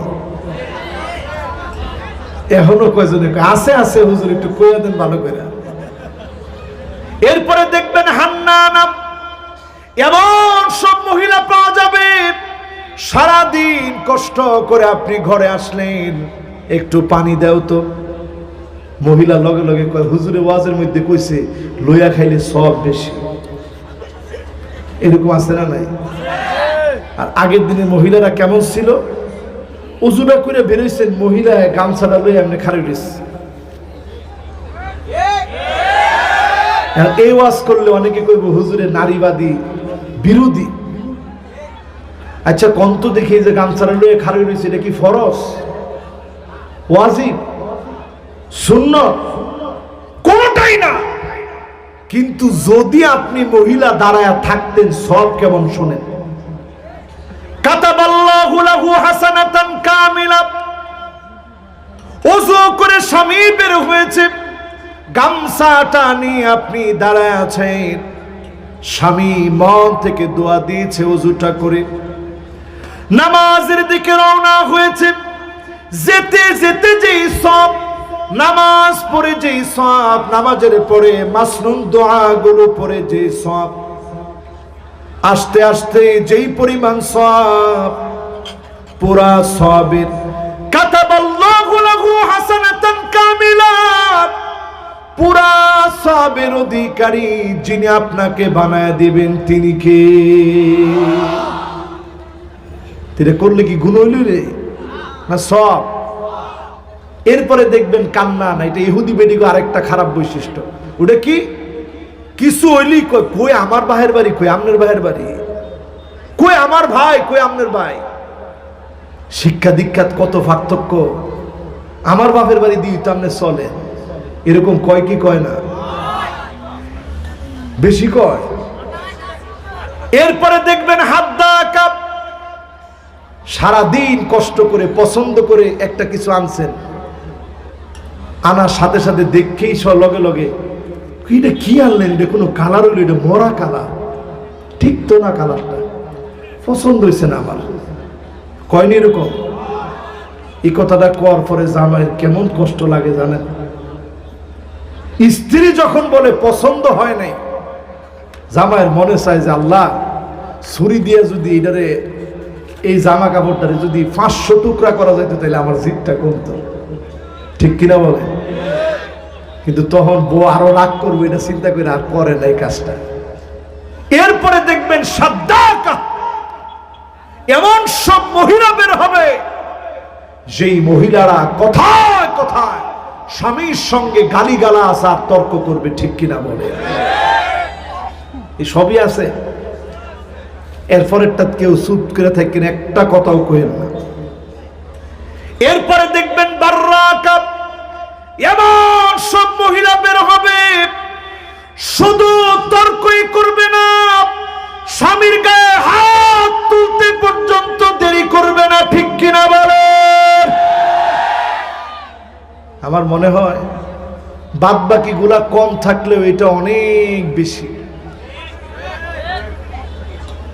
এখনো কয়জনে আছে আছে হুজুর একটু কইয়া দেন ভালো করে। এরপরে দেখবেন হান্নানা, এমন সব মহিলা পাওয়া যাবে সারাদিন কষ্ট করে আপনি ঘরে আসলেন, একটু পানি দাও তো। মহিলা লগে লগে কয়, হুজুরে ওয়াজের মধ্যে কইছে লইয়া খাইলে সব বেশি। এরকম আছে না নাই? আর আগের দিনে মহিলারা কেমন ছিল? উজুটা করে বেরোইছেন, মহিলা গামছাটা লইয়া এমনি খাড়ি উঠেছে। এই ওয়াজ করলে অনেকে কইব হুজুরে নারীবাদী বিরোধী। আচ্ছা কন্ত দেখি যে গামছাটা লইয়া খাড়ি রয়েছে, এটা কি ফরজ, ওয়াজিব, সুন্নত? কোনটাই না। কিন্তু যদি আপনি মহিলা দাঁড়ায় থাকতেন, সব কেমন শোনেন। কাতাবাল্লাহু লাহু হাসানাতান কামিলা। ওযু করে স্বামী বের হয়েছে, গামছাটা নিয়ে আপনি দাঁড়ায় আছেন, স্বামী মন থেকে দোয়া দিয়েছে ওযুটা করে, নামাজের দিকে রওনা হয়েছে। যেতে যেতে যেই সব নামাজ পড়ে, যেই সব নামাজের পরে মাসনুন দোয়াগুলো পড়ে যেই সব, আস্তে আস্তে যেই পরিমাণ সব, পুরা সবের কাতাবাল্লাহু লাহু হাসানাতান কামিলা, পুরা সবের অধিকারী যিনি আপনাকে বানায় দিবেন তিনি কে? এটা করলে কি গুণ হইল রে না সব? এরপরে দেখবেন কান্না না, এটা ইহুদি বেডিগো আরেকটা খারাপ বৈশিষ্ট্য। ওটা কি? কিছু হইলি কই, কই আমার ভাইয়ের বাড়ি, কই আমনের ভাইয়ের বাড়ি, কই আমার ভাই, কই আমনের ভাই। শিক্ষা দীক্ষাত কত পার্থক্য। আমার বাপের বাড়ি দিয়ে তো আমনে চলে, এরকম কয় কি কয় না? বেশি কয়। এরপরে দেখবেন হাদ্দা কাপ, সারাদিন কষ্ট করে পছন্দ করে একটা কিছু আনছেন, আনার সাথে সাথে দেখেই সব লগে লগে এটা কি আনলেন, এটা কোনো কালার হইল, এটা মরা কালার, ঠিক তো না, কালারটা পছন্দ হয়েছে না আমার। কয়নি এরকম? এই কথাটা কর পরে জামাইয়ের কেমন কষ্ট লাগে জানেন? স্ত্রী যখন বলে পছন্দ হয় নাই, জামাইয়ের মনে চায় যে আল্লাহ ছুরি দিয়ে যদি এটারে, এই জামা কাপড়টারে যদি 500 টুকরা করা যেত তাহলে আমার জিদটা কমতো, ঠিক কিনা বলে? কিন্তু তখন বউ আরো রাগ করবে, এটা চিন্তা করে আর করে না এই কাজটা। এরপরে দেখবেন সাদ্দাকা, এমন সব মহিলা বের হবে যেই মহিলারা কথায় কথায় স্বামীর সঙ্গে গালিগালাজ আর তর্ক করবে, ঠিক কিনা বলে? এই সবই আছে। এরপরেরটা কেউ চুপ করে থাকেন, একটা কথাও কইেন না। এরপরে দেখবেন বাররাকা, এমন সব মহিলা বের হবে শুধু তর্কই করবে না, স্বামীর গায়ে হাত তুলতে পর্যন্ত দেরি করবে না, ঠিক কিনা বলে? আমার মনে হয় বাদ বাকি গুলা কম থাকলেও এটা অনেক বেশি।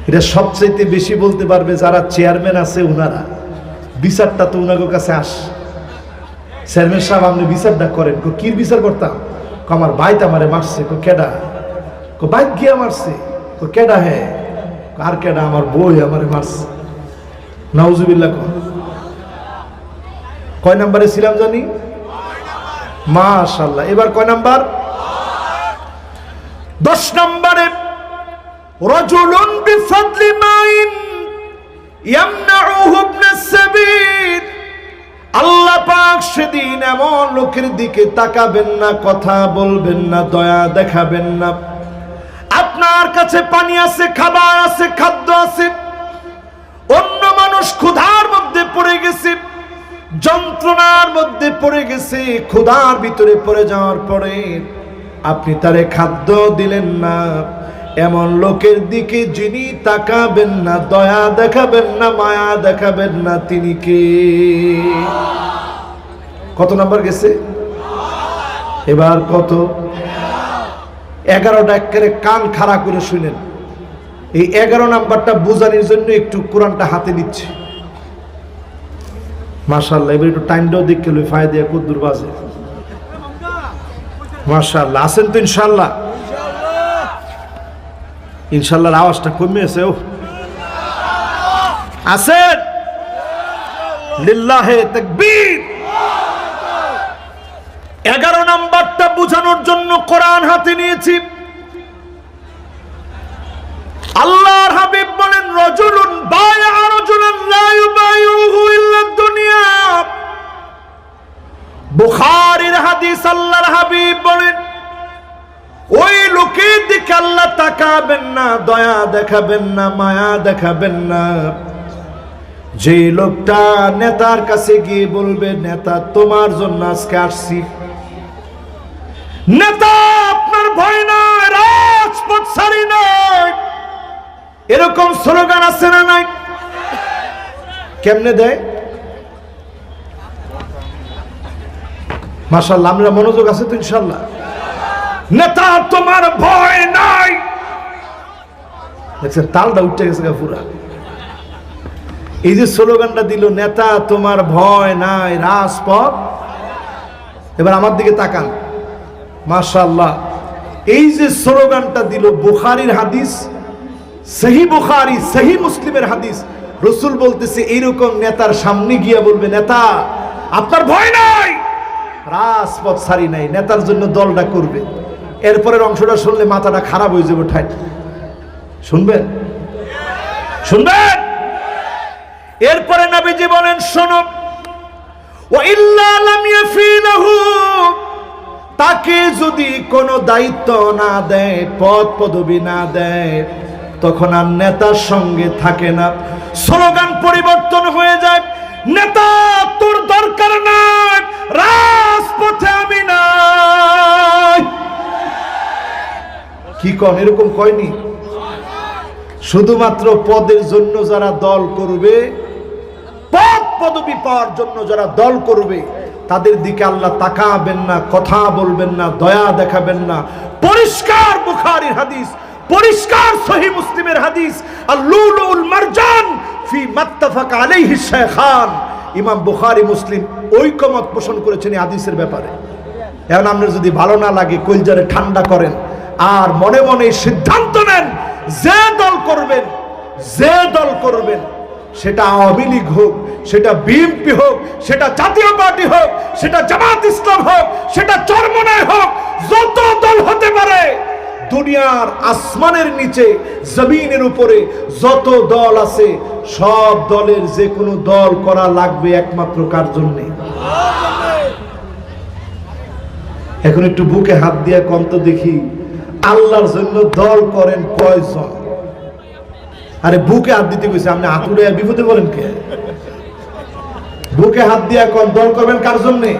এটা সবচেয়ে বেশি বলতে পারবে যারা চেয়ারম্যান আছে, উনারা। বিচারটা তো উনাদের কাছে আস, চেয়ারম্যান সাহেব আপনি বিচারটা করেন। কি বিচার করতাম? আমার ভাইটা আমারে মারছে। কেডা? ভাই গিয়া মারছে। কেডা? হ্যাঁ। আর কেডা? আমার বই আমারে মারছে। নাউজুবিল্লাহ। কয় নাম্বারে ছিলাম জানি? মাশাআল্লাহ। এবার কয় নাম্বার? 10 নম্বরে রাজুলুন বিফাদলি মাইন ইয়ামনাউহু ইবনাস সাবিল। আল্লাহ পাক সেদিন এমন লোকের দিকে তাকাবেন না, কথা বলবেন না, দয়া দেখাবেন না। আপনার কাছে পানি আছে, খাবার আছে, খাদ্য আছে, অন্য মানুষ ক্ষুধার মধ্যে পড়ে গেছে, যন্ত্রণার মধ্যে পড়ে গেছে, ক্ষুধার ভিতরে পড়ে যাওয়ার পরে আপনি তারে খাদ্য দিলেন না। এমন লোকের দিকে যিনি তাকাবেন না, দয়া দেখাবেন না, মায়া দেখাবেন না, তিনি কে? কত নাম্বার গেছে? এবার কত? 11টা। একেবারে কান খাড়া করে শুনেন। এই 11 নাম্বারটা বোঝানোর জন্য একটু কোরআনটা হাতে নিচ্ছে। মাশাআল্লাহ। এবার একটু টাইমটাও দেখে লই, ফায়দা কদ্দুর বাজে। মাশাআল্লাহ। আছেন তো ইনশাআল্লাহ? ইনশাল্লাহর আওয়াজটা কমেছে। ও আছেন? লিল্লাহে তাকবীর। 11 নাম্বারটা বোঝানোর জন্য কোরআন হাতে নিয়েছি। আল্লাহর হাবিব বলেন, রাজুলুন বায়আ রাজুলান লা ইউবাইউহু ইল্লা দুনিয়া। বুখারীর হাদিস। আল্লাহর হাবিব বলেন, ওই লোকের দিকে আল্লাহ তাকাবেন না, দয়া দেখাবেন না, মায়া দেখাবেন না, যে লোকটা নেতার কাছে গিয়ে বলবে, নেতা তোমার জন্য আজকে আসছি, নেতা আপনার ভয় নাই, রাজপথ ছাড়ি নাই, এরকম স্লোগান আছে না নাই? কেমনে দেয়? মাশাআল্লাহ, আমরা মনোযোগ আছে তো ইনশাআল্লাহ। নেতা তোমার ভয় নাই, দেখছেন তালটা উঠে গেছে পুরা। এই যে স্লোগানটা দিল, নেতা তোমার ভয় নাই, রাজপথ। এবার আমার দিকে তাকান, মাশাআল্লাহ, এই যে স্লোগানটা দিল, বুখারীর হাদিস, সহিহ বুখারী, সহিহ মুসলিমের হাদিস। রাসূল বলতেছে, এইরকম নেতার সামনে গিয়া বলবে, নেতা আপনার ভয় নাই, রাজপথ ছাড়ি নাই, নেতার জন্য দলটা করবে। এরপরের অংশটা শুনলে মাথাটা খারাপ হয়ে যাবে। ঠাই শুনবেন? শুনবেন? এরপরে নবীজি বলেন, শোনো, ওয়া ইল্লা লাম ইয়াফিলাহু, তাকে যদি কোনো দায়িত্ব না দেয়, পদ পদবি না দেয়, তখন আর নেতার সঙ্গে থাকে না। স্লোগান পরিবর্তন হয়ে যায়, নেতা তোর দরকার নাই, রাজপথে আমি নাই। কি কন? এরকম কয়নি? শুধুমাত্র পদের জন্য যারা দল করবে, পদ পদবি পাওয়ার জন্য যারা দল করবে, তাদের দিকে আল্লাহ তাকাবেন না, কথা বলবেন না, দয়া দেখাবেন না। পরিষ্কার বুখারীর হাদিস, পরিষ্কার সহিহ মুসলিমের হাদিস। আল-লুলুল মারজান ফি মাত্তাফাকা আলাইহি শাইখান। ইমাম বুখারী মুসলিম ঐকমত পোষণ করেছেন এই হাদিসের ব্যাপারে। এখন আপনার যদি ভালো না লাগে, কলজারে ঠান্ডা করেন আর মনে মনে সিদ্ধান্ত নেন, যে দল করবেন, যে দল করবেন, সেটা আওয়ামী লীগ হোক, সেটা বিএনপি হোক, সেটা জাতীয় পার্টি হোক, সেটা জামাত ইসলাম হোক, সেটা চরমনায় হোক, যত দল হতে পারে, দুনিয়ার আসমানের নিচে, জমিনের উপরে যত দল আছে, সব দলের যে কোনো দল করা লাগবে একমাত্র কার জন্যে? এখন একটু বুকে হাত দিয়ে কন্ত দেখি, আল্লাহর জন্য দল করেন কয়জন? আরে বুকে হাত দিতে গেছে, আপনি হাতুড়ে বিপদে বলেন কে? বুকে হাত দিয়া কোন দল করবেন কার জন্যে?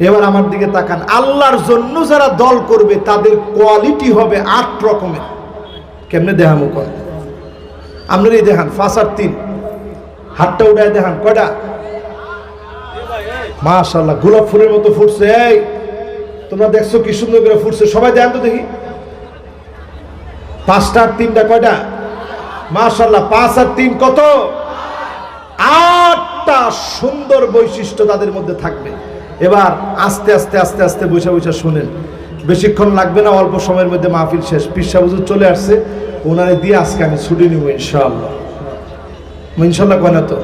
এবার আমার দিকে তাকান, আল্লাহর জন্য যারা দল করবে তাদের কোয়ালিটি হবে 8 রকমের। কেমনে দেখামো? কর আপনার এই দেখান, 5 আর 3, হাতটা উঠায় দেখান, কয়টা? মাশাআল্লাহ, গোলাপ ফুলের মতো ফুটছে। এই তোমরা দেখছো কি সুন্দর করে ফুটছে, সবাই দেখান তো দেখি। 5টা আর 3টা কয়টা? মাশাআল্লাহ, 5 আর 3 কত? 8টা সুন্দর বৈশিষ্ট্য তাদের মধ্যে থাকবে। এবার আস্তে আস্তে আস্তে আস্তে বৈশা বৈশা শুনেন, বেশিক্ষণ লাগবে না, অল্প সময়ের মধ্যে মাহফিল শেষ। পীর সাহেব হুজুর চলে আসছে, ওনারে দিয়ে আজকে আমি ছুটি নিব ইনশাআল্লাহ। ইনশাআল্লাহ কয় না তো?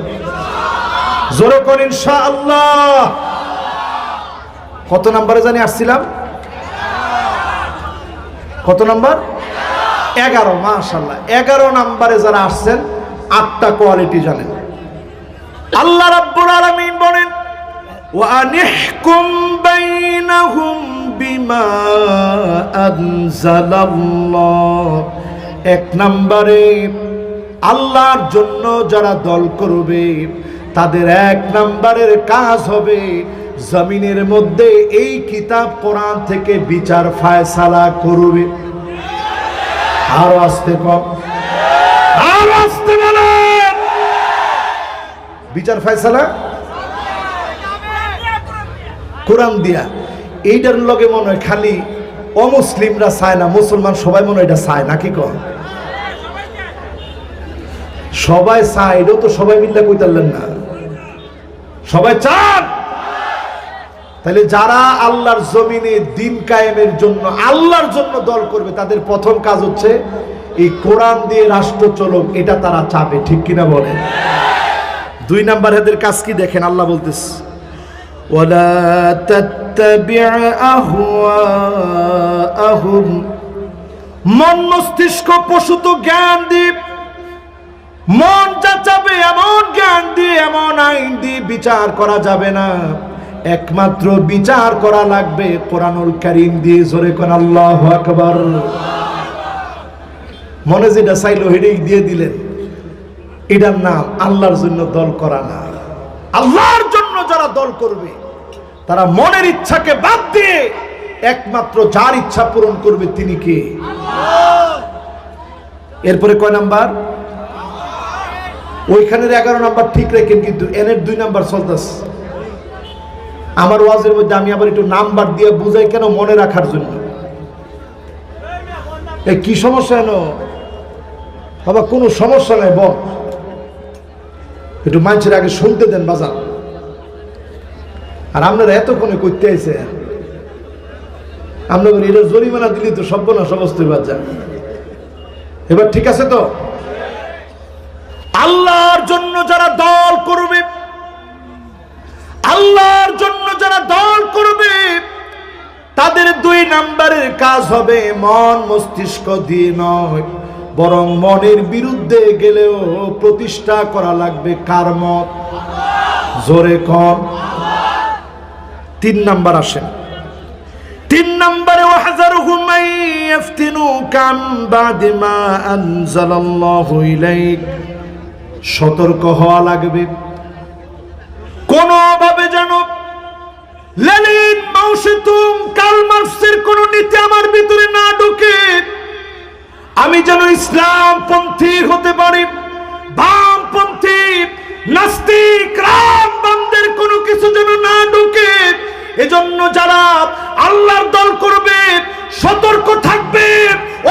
জোরে কোন ইনশাআল্লাহ। কত নাম্বারে জানি আসছিলাম? কত নাম্বার? 11। মাশাআল্লাহ, 11 নাম্বারে যারা আসছেন, 8টা কোয়ালিটি জানেন। আল্লাহ রাব্বুল আলামিন বলেন, ওয়া আনিহকুম বাইনাহুম বিমা আনজালাল্লাহ। 1 নম্বরে আল্লাহর জন্য যারা দল করবে, তাদের 1 নম্বরের কাজ হবে জমিনের মধ্যে এই কিতাব কোরআন থেকে বিচার ফায়সালা করবে। আর আসতে কম, আর আসতে বলেন, বিচার ফায়সালা কোরআন দিয়া। এইটার লগে মনে হয় খালি অমুসলিমরা চায় না, মুসলমান সবাই মনে হয় এটা চায় নাকি? কম সবাই চায়, এটাও তো সবাই মিল্লা কইতারলেন না, সবাই চান। তাহলে যারা আল্লাহর জমিনে দিন কায়েমের জন্য আল্লাহর জন্য দল করবে তাদের প্রথম কাজ হচ্ছে এই কোরআন দিয়ে রাষ্ট্র চলুক, এটা তারা চাবে, ঠিক কিনা বলেন? 2 নাম্বার এদের কাজ কি দেখেন, আল্লাহ বলতেছে ওয়ালা তাত্তাবি' আহওয়াআহুম, মন মস্তিষ্ক প্রসূত জ্ঞান দিয়ে, মন যা চাবে এমন জ্ঞান দিয়ে এমন আইন দিয়ে বিচার করা যাবে না। একমাত্র বিচার করা লাগবে কোরআনুল কারীম দিয়ে। জোরে কোন আল্লাহু আকবার। মনে যেটা চাইলো হেডেই দিয়ে দিলেন, এটার নাম আল্লাহর জন্য দল করা না। আল্লাহর জন্য যারা দল করবে তারা মনের ইচ্ছাকে বাদ দিয়ে একমাত্র যার ইচ্ছা পূরণ করবে তিনি কে? এরপরে কয় নাম্বার? ওইখানের 11 নাম্বার ঠিক রাখেন, কিন্তু এনের 2 নাম্বার চলতেছে। আমার ওয়াজের মধ্যে আমি আবার একটু নাম্বার দিয়ে বুঝাই কেন, মনে রাখার জন্য। এই কি সমস্যা এনো বাবা? কোনো সমস্যা নাই, বল একটু মানুষের আগে শুনতে দেন বাজান। আর আপনারা এতক্ষণে করতে আইছে, আপনাদের এটা জরিমানা দিলে তো সর্বনাশ অবস্থা বাজা। এবার ঠিক আছে তো? আল্লাহর জন্য যারা দল করবে, আল্লাহর জন্য যারা দল করবে তাদের 2 নাম্বারের কাজ হবে মন মস্তিষ্ক দিয়ে নয়, বরং মনের বিরুদ্ধে গেলেও প্রতিষ্ঠা করা লাগবে কার মত? জোরে কম। 3 নাম্বার আসেন। 3 নাম্বারে ওয়াহযারহুম মান ইফতিনুকা আন বাদি মা আনজালাল্লাহু ইলাইক, সতর্ক হওয়া লাগবে কোনোভাবে যেন লেনিন, মাও সেতুং, কার্ল মার্কসের কোন নীতি আমার ভিতরে না ঢোকে। আমি যেন ইসলামপন্থী হতে পারি, বামপন্থী নাস্তিক রামবানদের কোনো কিছু যেন না ঢোকে। এজন্য যারা আল্লাহর দল করবে সতর্ক থাকবে,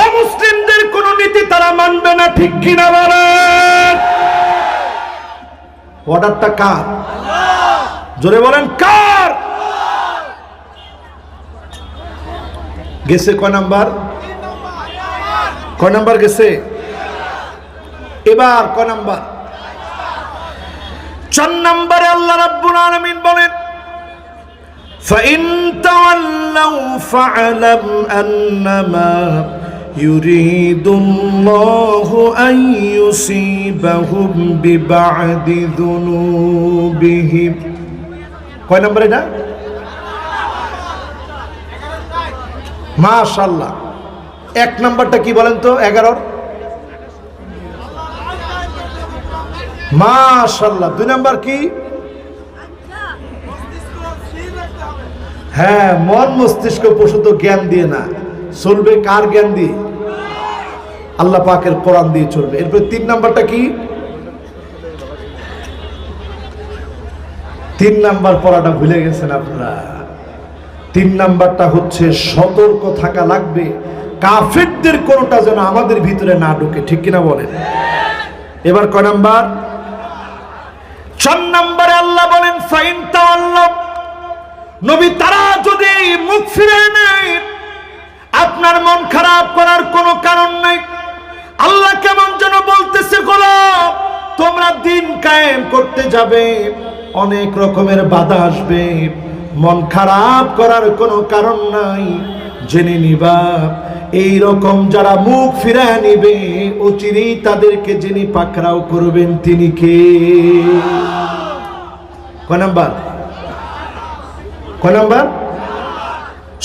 অমুসলিমদের কোন নীতি তারা মানবে না, ঠিক কিনা বলেন? অর্ডারটা কার? জোরে বলেন কার? গেছে কয় নাম্বার? কয় নাম্বার গেছে? এবার কয় নাম্বার? 4 নম্বরে আল্লাহ রাব্বুল আলামিন বলেন فَإِن تَوَلَّوْا فَاعْلَمْ أَنَّمَا يُرِيدُ اللَّهُ أَن يُصِيبَهُم بِبَعْضِ ذُنُوبِهِمْ। কয় নম্বর এটা? মাশাআল্লাহ। 1 নাম্বারটা কি বলেন তো? 11। মাশাআল্লাহ। 2 নাম্বার কি? হ্যাঁ, মন মস্তিষ্ক প্রসূত জ্ঞান দিয়ে না, চলবে কার জ্ঞান দিয়ে? আল্লাহ পাকের কোরআন দিয়ে চলবে। এরপর 3 নাম্বারটা কি? 3 নাম্বার পড়াটা ভুলে গেছেন আপনারা। 3 নাম্বারটা হচ্ছে সতর্ক থাকা লাগবে কাফেরদের কোনটা যেন আমাদের ভিতরে না ঢোকে, ঠিক কিনা বলেন? এবার কয় নাম্বার? 4 নম্বরে আল্লাহ বলেন ফাইন তাওয়াল্লাহ, নবী তারা যদি মুখ ফিরে নেয় আপনার মন খারাপ করার কোনো কারণ নাই। আল্লাহ কেমন যেন বলতেছে, গোলাম তোমরা দিন কায়েম করতে যাবে, অনেক রকমের বাধা আসবে, মন খারাপ করার কোনো কারণ নাই। জেনে নিবা এই রকম যারা মুখ ফিরায় নিবে অচিরেই তাদেরকে যিনি পাকড়াও করবেন তিনি কে? কয় নাম্বার? কয় নাম্বার?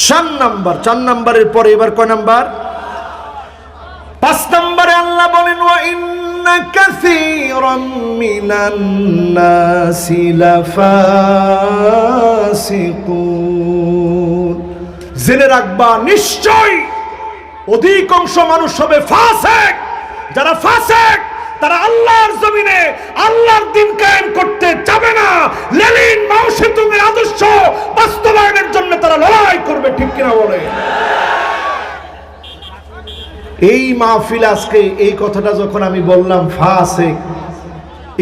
4 নাম্বার। 4 নাম্বারের পরে এবার কয় নাম্বার? 5 নম্বরে আল্লাহ বলেন ওয়া ইন্না কাসীরাম মিনান নাসি লাফাসিকুন, জেনে রাখবা নিশ্চয় অধিকাংশ মানুষ হবে ফাসিক। যারা ফাসিক তারা আল্লাহর জমিনে আল্লাহর দ্বীন কায়েম করতে যাবে না, লেনিন মাও সেতুং এর আদর্শ বাস্তবায়নের জন্য তারা লড়াই করবে, ঠিক কিনা বলে? এই মাহফিল আজকে এই কথাটা যখন আমি বললাম ফাসিক,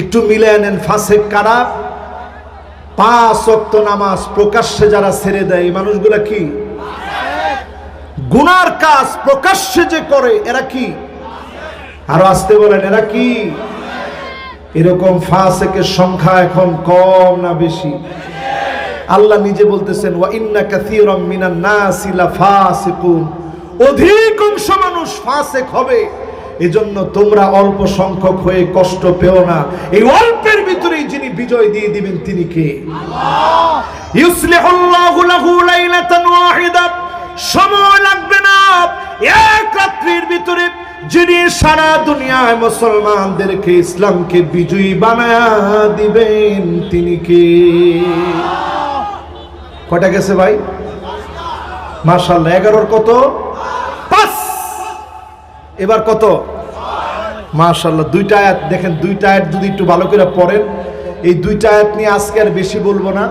একটু মিলিয়ে নেন ফাসিক কারা? 5 ওয়াক্ত নামাজ প্রকাশ্যে যারা ছেড়ে দেয় এই মানুষগুলা কি? গুনার কাজ প্রকাশ্যে যে করে এরা কি? আরো আসতে বলেন, এরা কি? এরকম ফাসিকের সংখ্যা এখন কম না বেশি? আল্লাহ নিজে বলতেছেন, ওয়া ইন্না কাসীরাম মিনান নাসি লাফাসিকুন, অধিকাংশ মানুষ ফাসিক হবে। এজন্য তোমরা অল্প সংখ্যক হয়ে কষ্ট পেও না। এই অল্পের ভিতরেই যিনি বিজয় দিয়ে দিবেন তিনি কে? আল্লাহ। ইউসলিহুল্লাহু লাহু লাইলাতান ওয়াহিদা, সময় লাগবে না, এক রাত্রির ভিতরে যিনি সারা দুনিয়ায় মুসলমানদেরকে ইসলামকে বিজয়ী বানায়া দিবেন তিনি কে? কয়টা গেছে ভাই? মাশাআল্লাহ। 11 কত? 5। এবার কত? মাশাআল্লাহ। 2টা আয়াত দেখেন, 2টা আয়াত যদি একটু ভালো করে পড়েন, এই 2টা আয়াত নিয়ে আজকে আর বেশি বলবো না,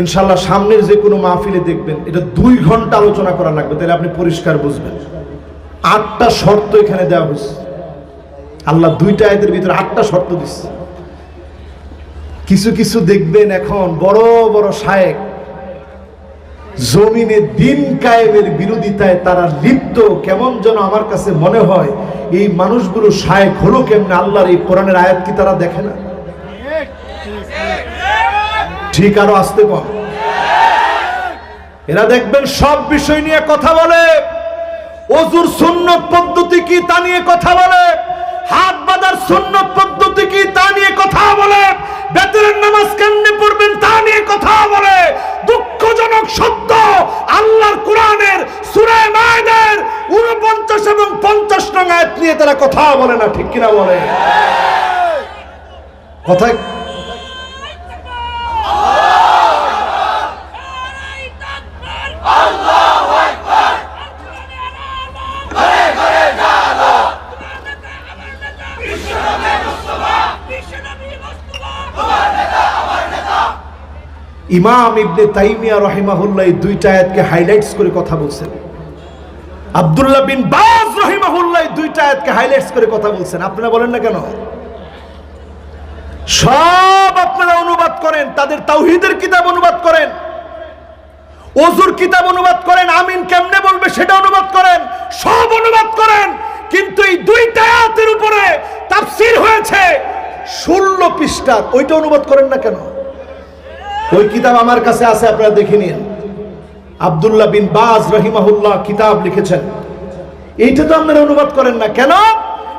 ইনশাআল্লাহ সামনের যে কোনো মাহফিলে দেখবেন এটা 2 ঘন্টা আলোচনা করা লাগবে, তাহলে আপনি পরিষ্কার বুঝবেন। 8টা শর্ত এখানে দেওয়া হয়েছে। আল্লাহ 2টা আয়াতের ভিতরে 8টা শর্ত দিচ্ছে। কিছু কিছু দেখবেন এখন বড় বড় শায়েখ জমিনে দিন কায়েমের বিরোধিতায় তারা লিপ্ত। কেমন যেন আমার কাছে মনে হয় এই মানুষগুলো শায়েখ হলো কেমনে? আল্লাহর এই কোরআনের আয়াত কি তারা দেখে না? ঠিক, আরো আসতে কম। এরা দেখবেন সব বিষয় নিয়ে কথা বলে, ওযুর সুন্নত পদ্ধতি কি তা নিয়ে কথা বলে, হাত বাঁধার সুন্নত পদ্ধতি কি তা নিয়ে কথা বলে, বেতনের নামাজ কেমনে পড়বেন তা নিয়ে কথা বলে। দুঃখজনক সত্য, আল্লাহর কোরআনের সূরা মায়েদার 49 এবং 50 নং আয়াত নিয়ে তারা কথা বলে না, ঠিক কিনা বলে? কথা ইমাম ইবনে তাইমিয়া রাহিমাহুল্লাহ এই 2টা আয়াতকে হাইলাইটস করে কথা বলছেন। আব্দুল্লাহ বিন বাজ রাহিমাহুল্লাহ এই 2টা আয়াতকে হাইলাইটস করে কথা বলছেন। আপনারা বলেন না কেন? সব আপনারা অনুবাদ করেন, তাদের তাওহীদের কিতাব অনুবাদ করেন, ওযুর কিতাব অনুবাদ করেন, আমিন কেমনে বলবে সেটা অনুবাদ করেন, সব অনুবাদ করেন, কিন্তু এই 2টা আয়াতের উপরে তাফসীর হয়েছে 16 পৃষ্ঠার, ওইটা অনুবাদ করেন না কেন? ওই কিতাব আমার কাছে আছে, আপনারা দেখে নিন। আব্দুল্লাহ বিন বাজ রাহিমাহুল্লাহ কিতাব লিখেছেন, এইটা তো আপনারা অনুবাদ করেন না কেন?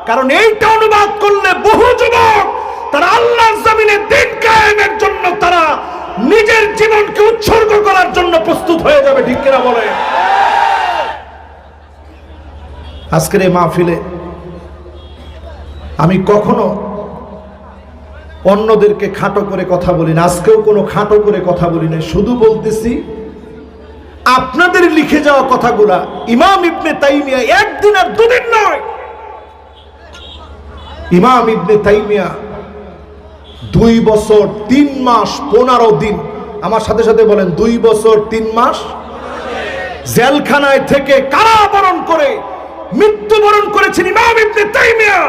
কারণ এইটা অনুবাদ করলে বহু যুবক তারা আল্লাহর জমিনে দ্বীন কায়েমের জন্য তারা নিজের জীবনকে উৎসর্গ করার জন্য প্রস্তুত হয়ে যাবে, ঠিক কিনা বলে? আজকের এই মাহফিলে আমি কখনো অন্যদেরকে খাটো করে কথা বলি না, আজকেও কোনো খাটো করে কথা বলি না, শুধু বলতেছি আপনাদের লিখে যাওয়া কথাগুলা ইমাম ইবনে তাইমিয়া একদিন আর দুদিন নয়, ইমাম ইবনে তাইমিয়া 2 বছর 3 মাস 15 দিন, আমার সাথে সাথে বলেন 2 বছর 3 মাস জেলখানায় থেকে কারাবরণ করে মৃত্যুবরণ করেছেন ইমাম ইবনে তাইমিয়া।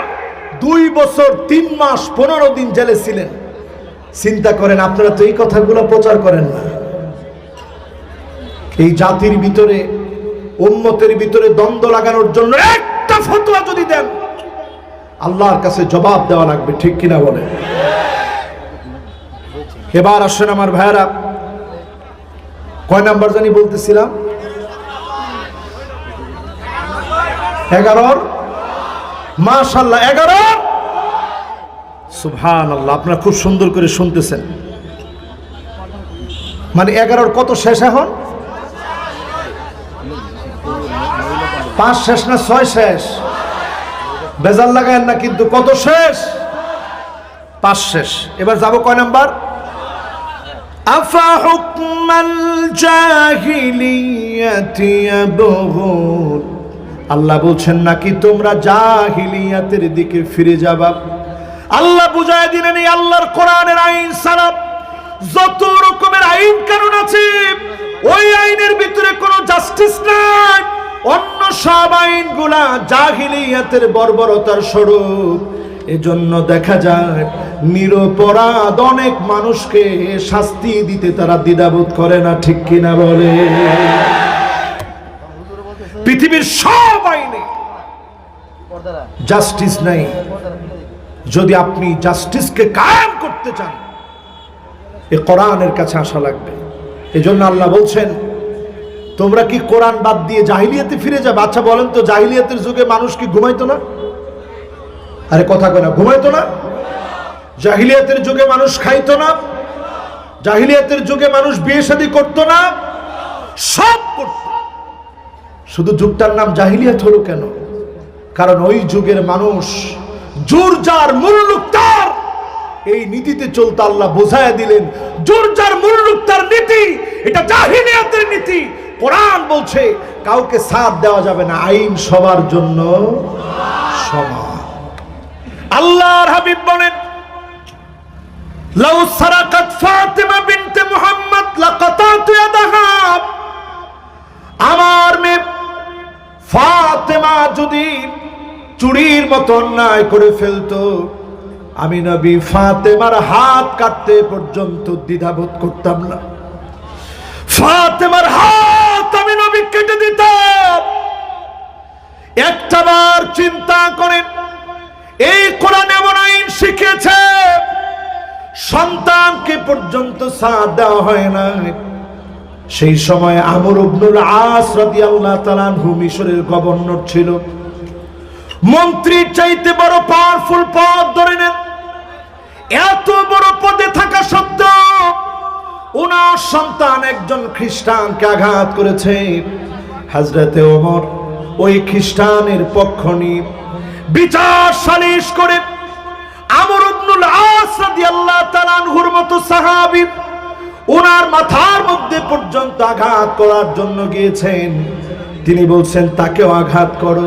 2 বছর 3 মাস 15 দিন জেলে ছিলেন। চিন্তা করেন, আপনারা তো এই কথাগুলো প্রচার করেন না। এই জাতির ভিতরে উম্মতের ভিতরে দ্বন্দ্ব লাগানোর জন্য একটা ফতোয়া যদি দেন আল্লাহর কাছে জবাব দেওয়া লাগবে, ঠিক কিনা বলে? এবার আসেন আমার ভাইরা, কয় নাম্বার জানি বলতেছিলাম? 11। মাশাআল্লাহ 11। সুবহানাল্লাহ, আপনারা খুব সুন্দর করে শুনতেছেন। মানে 11 কত শেষ? এখন 5 শেষ না 6 শেষ? বেজাল লাগায়েন না কিন্তু, কত শেষ? 5 শেষ। এবার যাব কয় নাম্বার? আফা হুকমাল জাহিলিয়াতি ইয়াবগুন, আল্লাহ বলছেন নাকি তোমরা জাহিলিয়াতের দিকে ফিরে যাবা? আল্লাহ বুঝায় দিলেন এই আল্লাহর কোরআনের আইন ছাড়া যত রকমের আইন কানুন আছে ওই আইনের ভিতরে কোনো জাস্টিস নাই। অন্য সব আইনগুলা জাহিলিয়াতের বর্বরতার স্বরূপ। এজন্য দেখা যায় নিরপরাধ অনেক মানুষকে শাস্তি দিতে তারা দ্বিধাবোধ করে না, ঠিক কিনা বলে? পৃথিবীর সব আইনে জাস্টিস নাই। যদি আপনি জাস্টিসকে কায়েম করতে চান, এ কোরআনের কাছে আসা লাগবে। এজন্য আল্লাহ বলছেন, তোমরা কি কোরআন বাদ দিয়ে জাহিলিয়াতে ফিরে যাবে? আচ্ছা বলেন তো, জাহিলিয়াতের যুগে মানুষ কি ঘুমাইতো না? আরে কথা কয় না, ঘুমাইতো না? জাহিলিয়াতের যুগে মানুষ খাইতো না? জাহিলিয়াতের যুগে মানুষ বিয়ে শাদী করতো না? সব করত। শুধু যুগটার নাম জাহিলিয়াত হলো কেন? কারণ ওই যুগের মানুষ জোর যার মুল্লুক তার, এই নীতিতে চলতে আল্লাহ বোঝায় দিলেন। জোর যার মুল্লুক তার নীতি, এটা জাহিলিয়াতের নীতি। কোরআন বলছে কাউকে সাথ দেওয়া যাবে না, আইন সবার জন্য সমান। আল্লাহর হাবিব বলেন, লাউ সারাকাত ফাতিমা বিনতে মুহাম্মদ লাকাতাতু ইয়াদাহা। আমার মেয়ে ফাতেমা যদি চুরির মতো অন্যায় করে ফেলতো, আমি নবী ফাতেমার হাত কাটতে পর্যন্ত দ্বিধাবোধ করতাম না। ফাতেমার হাত আমি নবী কেটে দিতাম। একটাবার চিন্তা করেন, এই কোরআন এমন আইন শিখেছে, সন্তানকে পর্যন্ত সাথ দেওয়া হয় না। সেই সময় আমর ইবনুল আস রাদিয়াল্লাহু তাআলা আনহু মিশরের গভর্নর ছিল। মন্ত্রীর চাইতে বড় পাওয়ারফুল পদ ধরে নেন। এত বড় পদে থাকা সত্ত্বেও ওনার সন্তান একজন খ্রিস্টানকে আঘাত করেছে। হযরতে ওমর ওই খ্রিস্টানের পক্ষ নিয়ে বিচার সালিশ করে আমর ইবনুল আস রাদিয়াল্লাহু তাআলা আনহুর মতো সাহাবী ওনার মাথার মধ্যে পর্যন্ত আঘাত করার জন্য গিয়েছেন। তিনি বলছেন তাকেও আঘাত করো।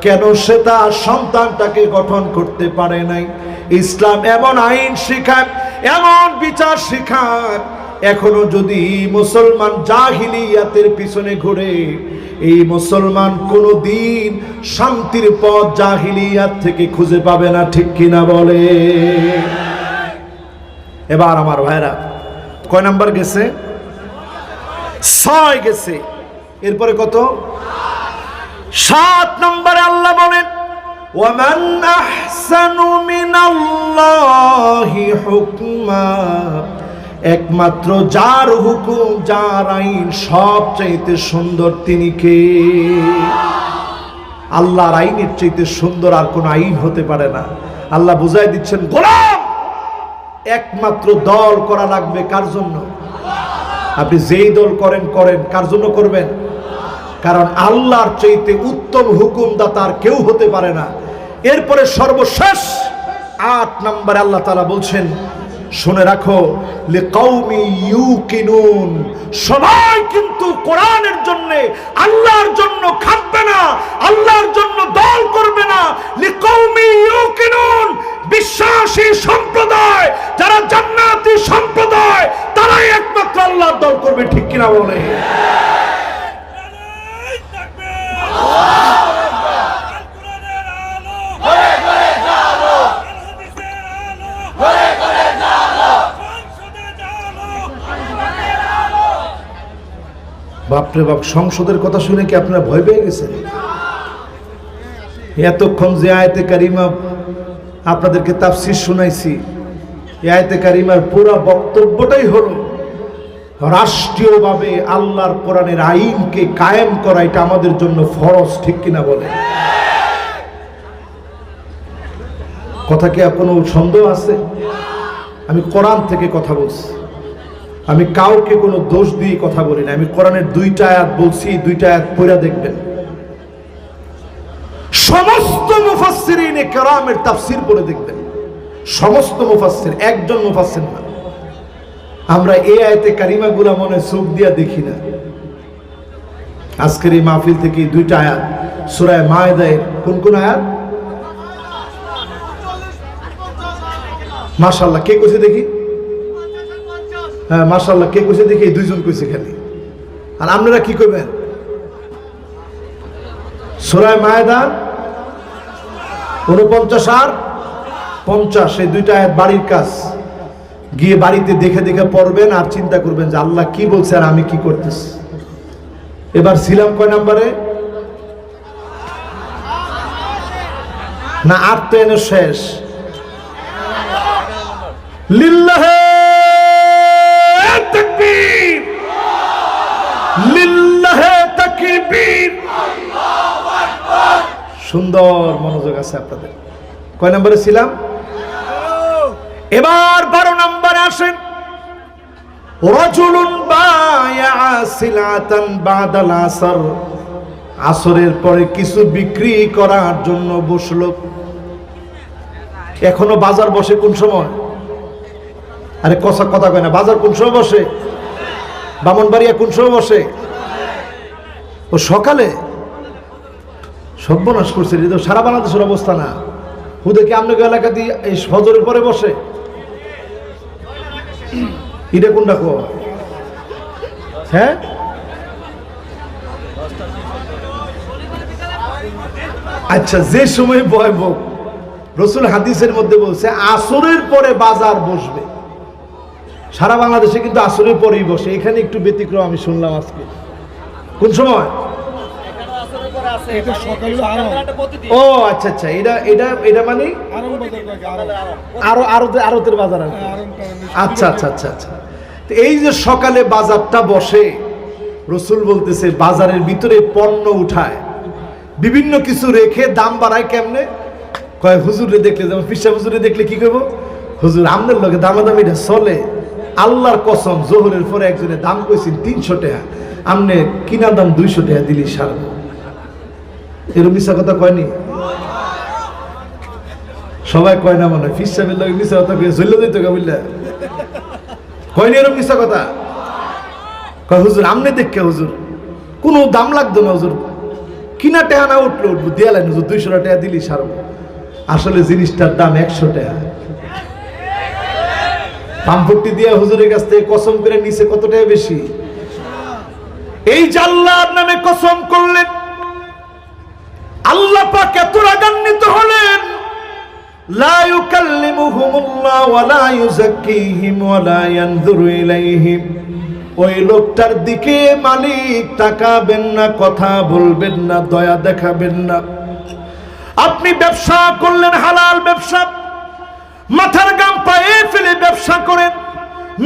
কেন? সে তার সন্তানটাকে গঠন করতে পারে নাই। ইসলাম এমন আইন শিখায়, এমন বিচার শিখায়, এখনো যদি মুসলমান জাহিলিয়াতের পিছনে ঘুরে, এই মুসলমান কোনদিন শান্তির পথ জাহিলিয়াত থেকে খুঁজে পাবে না, ঠিক কিনা বলে? এবার আমার ভাইরা, কয় নাম্বার গেছে? 6 গেছে। এরপরে কত? 7 নম্বরে আল্লাহ বলেন, ওয়ামান আহসানু মিনাল্লাহি হুকমা। একমাত্র যার হুকুম, যার আইন সবচাইতে সুন্দর, তিনি কে? আল্লাহর আইনের চাইতে সুন্দর আর কোন আইন হতে পারে না। আল্লাহ বুঝাই দিচ্ছেন, গোলাম একমাত্র দল করা লাগবে কার জন্য? আপনি যেই দল করেন করেন, কার জন্য করবেন? কারণ আল্লাহর চাইতে উত্তম হুকুমদাতা আর কেউ হতে পারে না। এরপরে সর্বশেষ 8 নম্বরে আল্লাহ তাআলা বলছেন, শুনে রাখো, লিকাউমি ইউকিনুন। সবাই কিন্তু কোরআনের জন্য, আল্লাহর জন্য খাটবে না, আল্লাহর জন্য দল করবে না। লিকাউমি ইউকিনুন, বিশ্বাসী সম্প্রদায়, যারা জান্নাতি সম্প্রদায়, তারাই একমাত্র আল্লাহর দল করবে, ঠিক কিনা বলে? বাপরে বাপ, সংসদের কথা শুনে কি আপনারা ভয় পেয়ে গেছেন? এতক্ষণ যে আয়াতে কারিমা আপনাদেরকে তাফসীর শুনাইছি, এই আয়াতে কারিমার পুরো বক্তব্যটাই হলো রাষ্ট্রীয়ভাবে আল্লাহর কোরআনের আইনকে কায়েম করা, এটা আমাদের জন্য ফরজ, ঠিক কিনা বলে? কথা কি কোনো সন্দেহ আছে? আমি কোরআন থেকে কথা বলছি, আমি কাউকে কোনো দোষ দিয়ে কথা বলি না। আমি কোরআনের 2টা আয়াত বলছি, 2টা আয়াত পড়ে দেখবেন। সমস্ত মুফাসসিরিনে কেরামের তাফসীর পড়ে দেখবেন, সমস্ত মুফাসসির, একজন মুফাসসির না। আমরা এই আয়াতে কারিমাগুলো মনে চোখ দিয়া দেখি না। আজকের এই মাহফিল থেকে 2টা আয়াত, সূরা মায়েদার কোন কোন আয়াত? মাশাআল্লাহ, কে কইছে দেখি? হ্যাঁ মাশাআল্লাহ, কে কইছে দেখি? 2জন কইছে খালি। আর আপনারা কি কইবেন? সূরা মায়েদার 49 আর 50 এই দুইটা আয়াত বাড়ির কাজ, গিয়ে বাড়িতে দেখে দেখে পড়বেন আর চিন্তা করবেন যে আল্লাহ কি বলছে আর আমি কি করতেছি। এবার ছিলাম কয় নম্বরে? না 8 তো এনে শেষ। লিল্লাহে তাকবীর, লিল্লাহে তাকবীর। সুন্দর মনোযোগ আছে আপনাদের। কয় নম্বরে ছিলাম? এবার 12 নম্বরে আসেন। রাজুলুন বায়া সিলাতান বাদাল আসর, আসরের পরে কিছু বিক্রি করার জন্য বসলো। এখনো বাজার বসে কোন সময়? আরে কথা কয় না, বাজার কোন সময় বসে? ব্রাহ্মণবাড়িয়া কোন সময় বসে? ও সকালে। সর্বনাশ করছে, এটা তো সারা বাংলাদেশের অবস্থা না। হুদে কি আপনাকে এলাকা দিয়ে এই ফজরের পরে বসে? এটা কোনটা কো? হ্যাঁ, আচ্ছা, যে সময় বয় বক, রসুল হাদিসের মধ্যে বলছে আসরের পরে বাজার বসবে। সারা বাংলাদেশে কিন্তু আসরের পরেই বসে, এখানে একটু ব্যতিক্রম আমি শুনলাম আজকে। কোন সময়? ও আচ্ছা আচ্ছা, এটা এটা এটা মানে আরতের বাজার। আচ্ছা আচ্ছা আচ্ছা আচ্ছা। এই যে সকালে বাজারটা বসে, রসুল বলতেছে বাজারের ভিতরে পণ্য উঠায়, বিভিন্ন কিছু রেখে দাম বাড়ায়। কেমনে কয়? হুজুরে দেখলে, যেমন পিসা হুজুরে দেখলে কি করবো, হুজুর আমাদের লোকে দামাদামিটা চলে। আল্লাহর কসম, জোহরের পরে একজনের দাম কইছেন 300 টাকা, আমনে কিনা দাম 200 টাকা দিলি সারবো। এরকম মিশা কথা কয়নি? সবাই কয় না মনে হয়, ফিস সাহেবের লোক মিশা কথা কয়ে চলে যেত বুঝলে, কয়নি এরকম মিশা কথা? কয় হুজুর আমনে দেখে হুজুর কোনো দাম লাগতো না, হুজুর কিনা টাকা না উঠলো উঠবো, দেয়ালেন হুজুর 200 টাকা দিলি সারবো। আসলে জিনিসটার দাম 100 টাকা। পাম্পটি দিয়ে হুজুরের কাছ থেকে কসম করে নিচে কত টাকা বেশি। এই যে আল্লাহর নামে কসম করলেন, আল্লাহ পাক এত রাগান্বিত হলেন, লা ইউকাল্লিমুহুমুল্লাহ ওয়া লা ইউযাক্কিহিম ওয়া লা ইয়ানযুরু ইলাইহিম। ওই লোকটার দিকে মালিক তাকাবেন না, কথা বলবেন না, দয়া দেখাবেন না। আপনি ব্যবসা করলেন, হালাল ব্যবসা, মাথার গাম পায়ে ফেলে ব্যবসা করেন,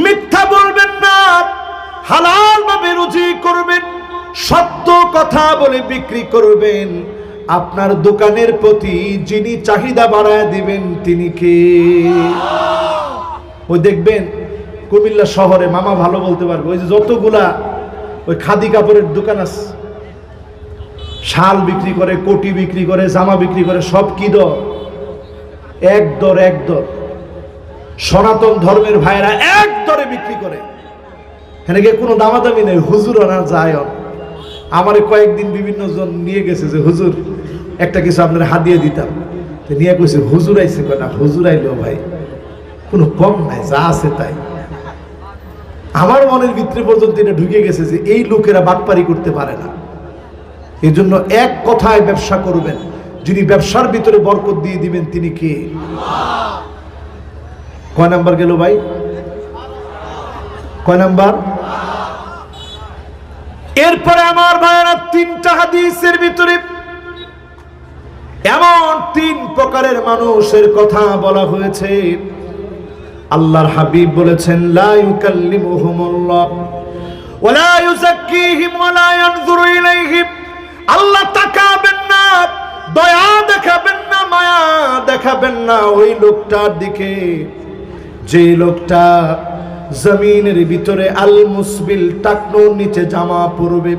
মিথ্যা বলবেন না, হালাল ভাবে রুজি করবেন, সত্য কথা বলে বিক্রি করবেন। আপনার দোকানের প্রতি যিনি চাহিদা বাড়ায় দিবেন তিনি কে? ওই দেখবেন কুমিল্লা শহরে, মামা ভালো বলতে পারবে, ওই যে যতগুলা ওই খাদি কাপড়ের দোকান আছে, শাল বিক্রি করে, কোটি বিক্রি করে, জামা বিক্রি করে, সব কি দর? এক দর, এক দর। সনাতন ধর্মের ভাইরা এক দরে বিক্রি করে, এখানে গিয়ে কোনো দামাদামি নেই। হুজুর আনা যায়, আমারে কয়েকদিন বিভিন্ন জন নিয়ে গেছে যে হুজুর একটা কিছু আপনার হাদিয়ে দিতাম, নিয়ে কইছে হুজুর আইছে। কয় না, হুজুর আইলো ভাই কোনো কম নাই, যা আছে তাই। আমার মনের ভিতরে পর্যন্ত এটা ঢুকে গেছে যে এই লোকেরা বাটপারি করতে পারে না। এই জন্য এক কথায় ব্যবসা করবেন, যিনি ব্যবসার ভিতরে বরকত দিয়ে দিবেন তিনি কে? কয় নাম্বার গেল ভাই? কয় নাম্বার? এরপরে আমার ভাইয়েরা 3টা হাদিসের ভিতরে এমন 3 প্রকারের মানুষের কথা বলা হয়েছে। আল্লাহর হাবিব বলেছেন, লা ইউকাল্লিমুহুমুল্লাহ ওয়া লা ইউযাক্কিহিম ওয়া লা ইয়ানযুরু ইলাইহিম। আল্লাহ তাকাবেন না, দয়া দেখাবেন না, মায়া দেখাবেন না ওই লোকটার দিকে, যে লোকটা জমিনের ভিতরে আল মুসবিল, টাকনুর নিচে জামা পরবে,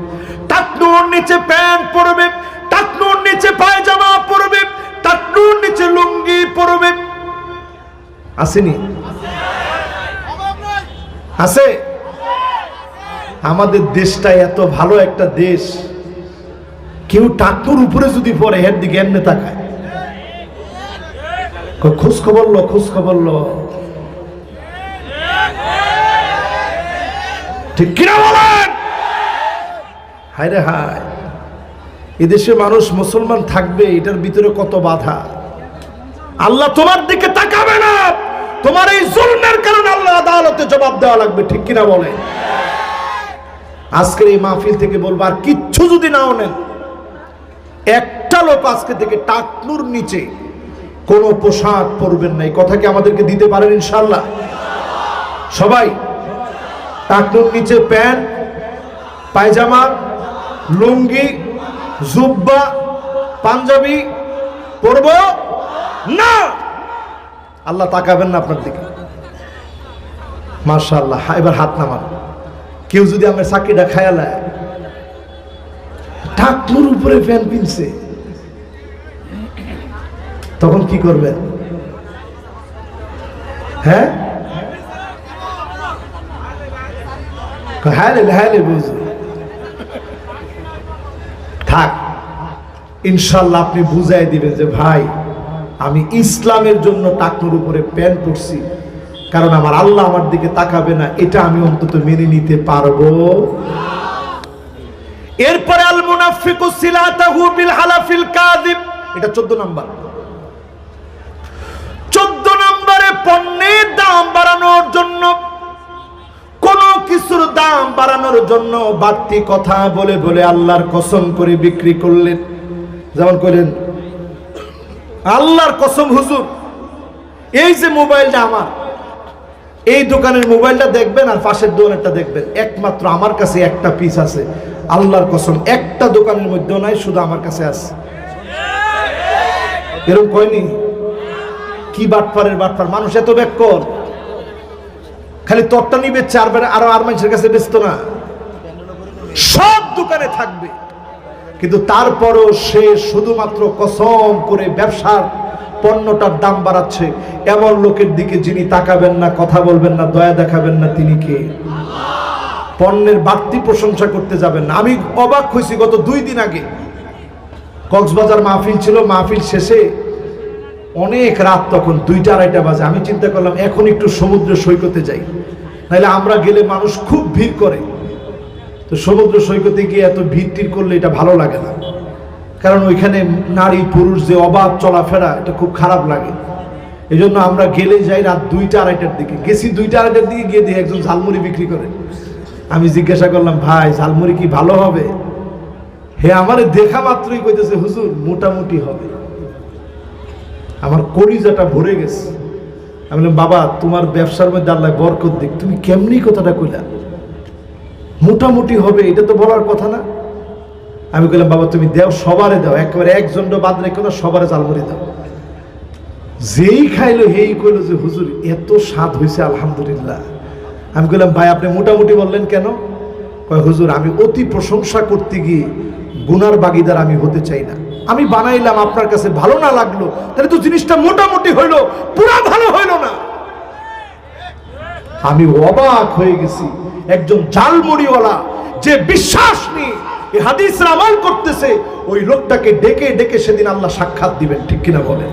টাকনুর নিচে প্যান্ট পরবে, টাকনুর নিচে পায়জামা পরবে, টাকনুর নিচে লুঙ্গি পরবে। আসেনি? আছে? আমাদের দেশটা এত ভালো একটা দেশ, কেউ টাকনুর উপরে যদি পরে এর দিকে এমনি তাকায়, খোঁজ খবর লো, খোঁজ খবর লো। ঠিক কিনা বলেন? হায় রে হায়, এদেশে মানুষ মুসলমান থাকবে, এটার ভিতরে কত বাধা। আল্লাহ তোমার দিকে তাকাবে না। তোমার এই জুলমের কারণে আল্লাহ আদালতে জবাব দেওয়া লাগবে, ঠিক কিনা বলে? আজকের এই মাহফিল থেকে বলবো, আর কিচ্ছু যদি নাও নেন, একটা লোক আজকে থেকে টাকনুর নিচে কোনো পোশাক পরবেন না। এই কথা কি আমাদেরকে দিতে পারেন ইনশাআল্লাহ? সবাই টাকনুর নিচে প্যান্ট, পায়জামা, লুঙ্গি, জুব্বা, পাঞ্জাবি পরব না। আল্লাহ তাকাবেন না আপনার দিকে। মাশাআল্লাহ। এবার হাত নামান। কেউ যদি আমার চাকরিটা খায়ালায়, টাকনুর উপরে প্যান্ট পিনছে, তখন কি করবেন? হ্যাঁ, থাক, ইনশাল্লাহ আপনি বুঝাই দিবেন যে ভাই আমি ইসলামের জন্য টাকনুর উপরে প্যান্ট পরছি, কারণ আমার আল্লাহ আমার দিকে তাকাবে না, এটা আমি অন্তত মেনে নিতে পারবো। এরপরে আল মুনাফিকু সিলাতাহু বিল হালাফিল কাযিব, এটা 14 নাম্বার। 14 নম্বরে পণ্যের দাম বাড়ানোর জন্য, কোন কিছুর দাম বাড়ানোর জন্য বাড়তি কথা বলে বলে আল্লাহর কসম করে বিক্রি করলেন। যেমন কইলেন, আল্লাহর কসম হুজুর, এই যে মোবাইলটা আমার, এই দোকানের মোবাইলটা দেখবেন আর পাশের দোকানেরটা দেখবেন, একমাত্র আমার কাছে একটা পিস আছে। আল্লাহর কসম একটা দোকানের মধ্যেও নাই, শুধু আমার কাছে আছে। এরকম কয়নি? কি বাটপারের বাটপার মানুষ, এত ব্যাককল, খালি তরটা নিবে চারবার, আরো আর মানুষের কাছে বেচতো না, সব দোকানে থাকবে, কিন্তু তারপরও সে শুধুমাত্র কসম করে ব্যবসার পণ্যটার দাম বাড়াচ্ছে। এমন লোকের দিকে যিনি তাকাবেন না, কথা বলবেন না, দয়া দেখাবেন না, তিনি কে? পণ্যের বাড়তি প্রশংসা করতে যাবেন না। আমি অবাক হয়েছি, গত 2 দিন আগে কক্সবাজার মাহফিল ছিল, মাহফিল শেষে অনেক রাত, তখন 2টা-2:30 বাজে। আমি চিন্তা করলাম এখন একটু সমুদ্র সৈকতে যাই, নাহলে আমরা গেলে মানুষ খুব ভিড় করে, তো সমুদ্র সৈকতে গিয়ে এত ভিড় টির করলে এটা ভালো লাগে না, কারণ ওইখানে নারী পুরুষ যে অবাধ চলাফেরা, এটা খুব খারাপ লাগে। এই জন্য আমরা গেলে যাই রাত 2টা-2:30 দিকে। গেছি 2টা-2:30 দিকে, গিয়ে দিয়ে একজন ঝালমুড়ি বিক্রি করে। আমি জিজ্ঞাসা করলাম, ভাই ঝালমুড়ি কি ভালো হবে? হে আমারে দেখা মাত্রই কইতেছে, হুজুর মোটামুটি হবে। আমার কলিজাটা ভরে গেছে। আমি বললাম, বাবা তোমার ব্যবসার মধ্যে আল্লাহ বরকত দিক, তুমি কেমনি কথাটা কইলা মোটামুটি হবে, এটা তো বলার কথা না। আমি বললাম, বাবা তুমি দাও, সবারে দাও, একেবারে একজন বাদ রেখো না, সবারে ঝালমুড়ি দাও। যেই খাইলো হেই কইলো যে হুজুর এত স্বাদ হয়েছে, আলহামদুলিল্লাহ। আমি বললাম, ভাই আপনি মোটামুটি বললেন কেন? কয় হুজুর আমি অতি প্রশংসা করতে গিয়ে গুনার ভাগীদার আমি হতে চাই না। আমি বানাইলাম, আপনার কাছে ভালো না লাগলো, তাহলে তো জিনিসটা মোটামুটি হইলো, পুরা ভালো হইলো না। আমি অবাক হয়ে গেছি। একজন ঝালমুড়িওয়ালা যে বিশ্বাস নিয়ে এই হাদিসের আমল করতেছে, ওই লোকটাকে ডেকে ডেকে সেদিন আল্লাহ সাক্ষাৎ দিবেন, ঠিক কিনা বলেন?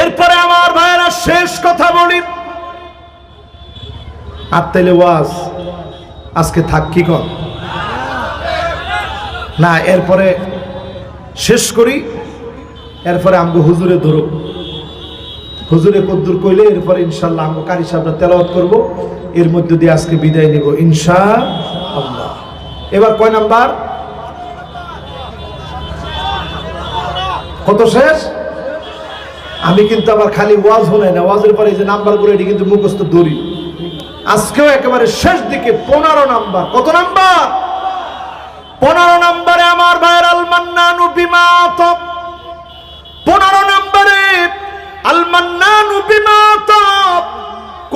এরপরে আমার ভাইয়েরা শেষ কথা বলি, আর তাইলে ওয়াজ আজকে থাক কি কর না, এরপরে শেষ করি, এরপরে আমগো হুজুরে ধরো, হুজুরে কদ্দুর কইলে এরপরে ইনশাআল্লাহ আমগো কারি সাহেবরা তেলাওয়াত করব, এর মধ্যে দিয়ে আজকে বিদায় নেব ইনশাআল্লাহ। এবার কয় নাম্বার? কত শেষ? আমি কিন্তু আবার খালি ওয়াজ হলাই না, ওয়াজের পরে যে নাম্বারগুলো এটি কিন্তু মুখস্থ দড়ি। আজকেও একেবারে শেষ দিকে 15 নাম্বার। কত নাম্বার? 15 নম্বরে আমার ভাইয়ের আল মান্নানু বিমা আতা। 15 নম্বরে আল মান্নানু বিমা আতা।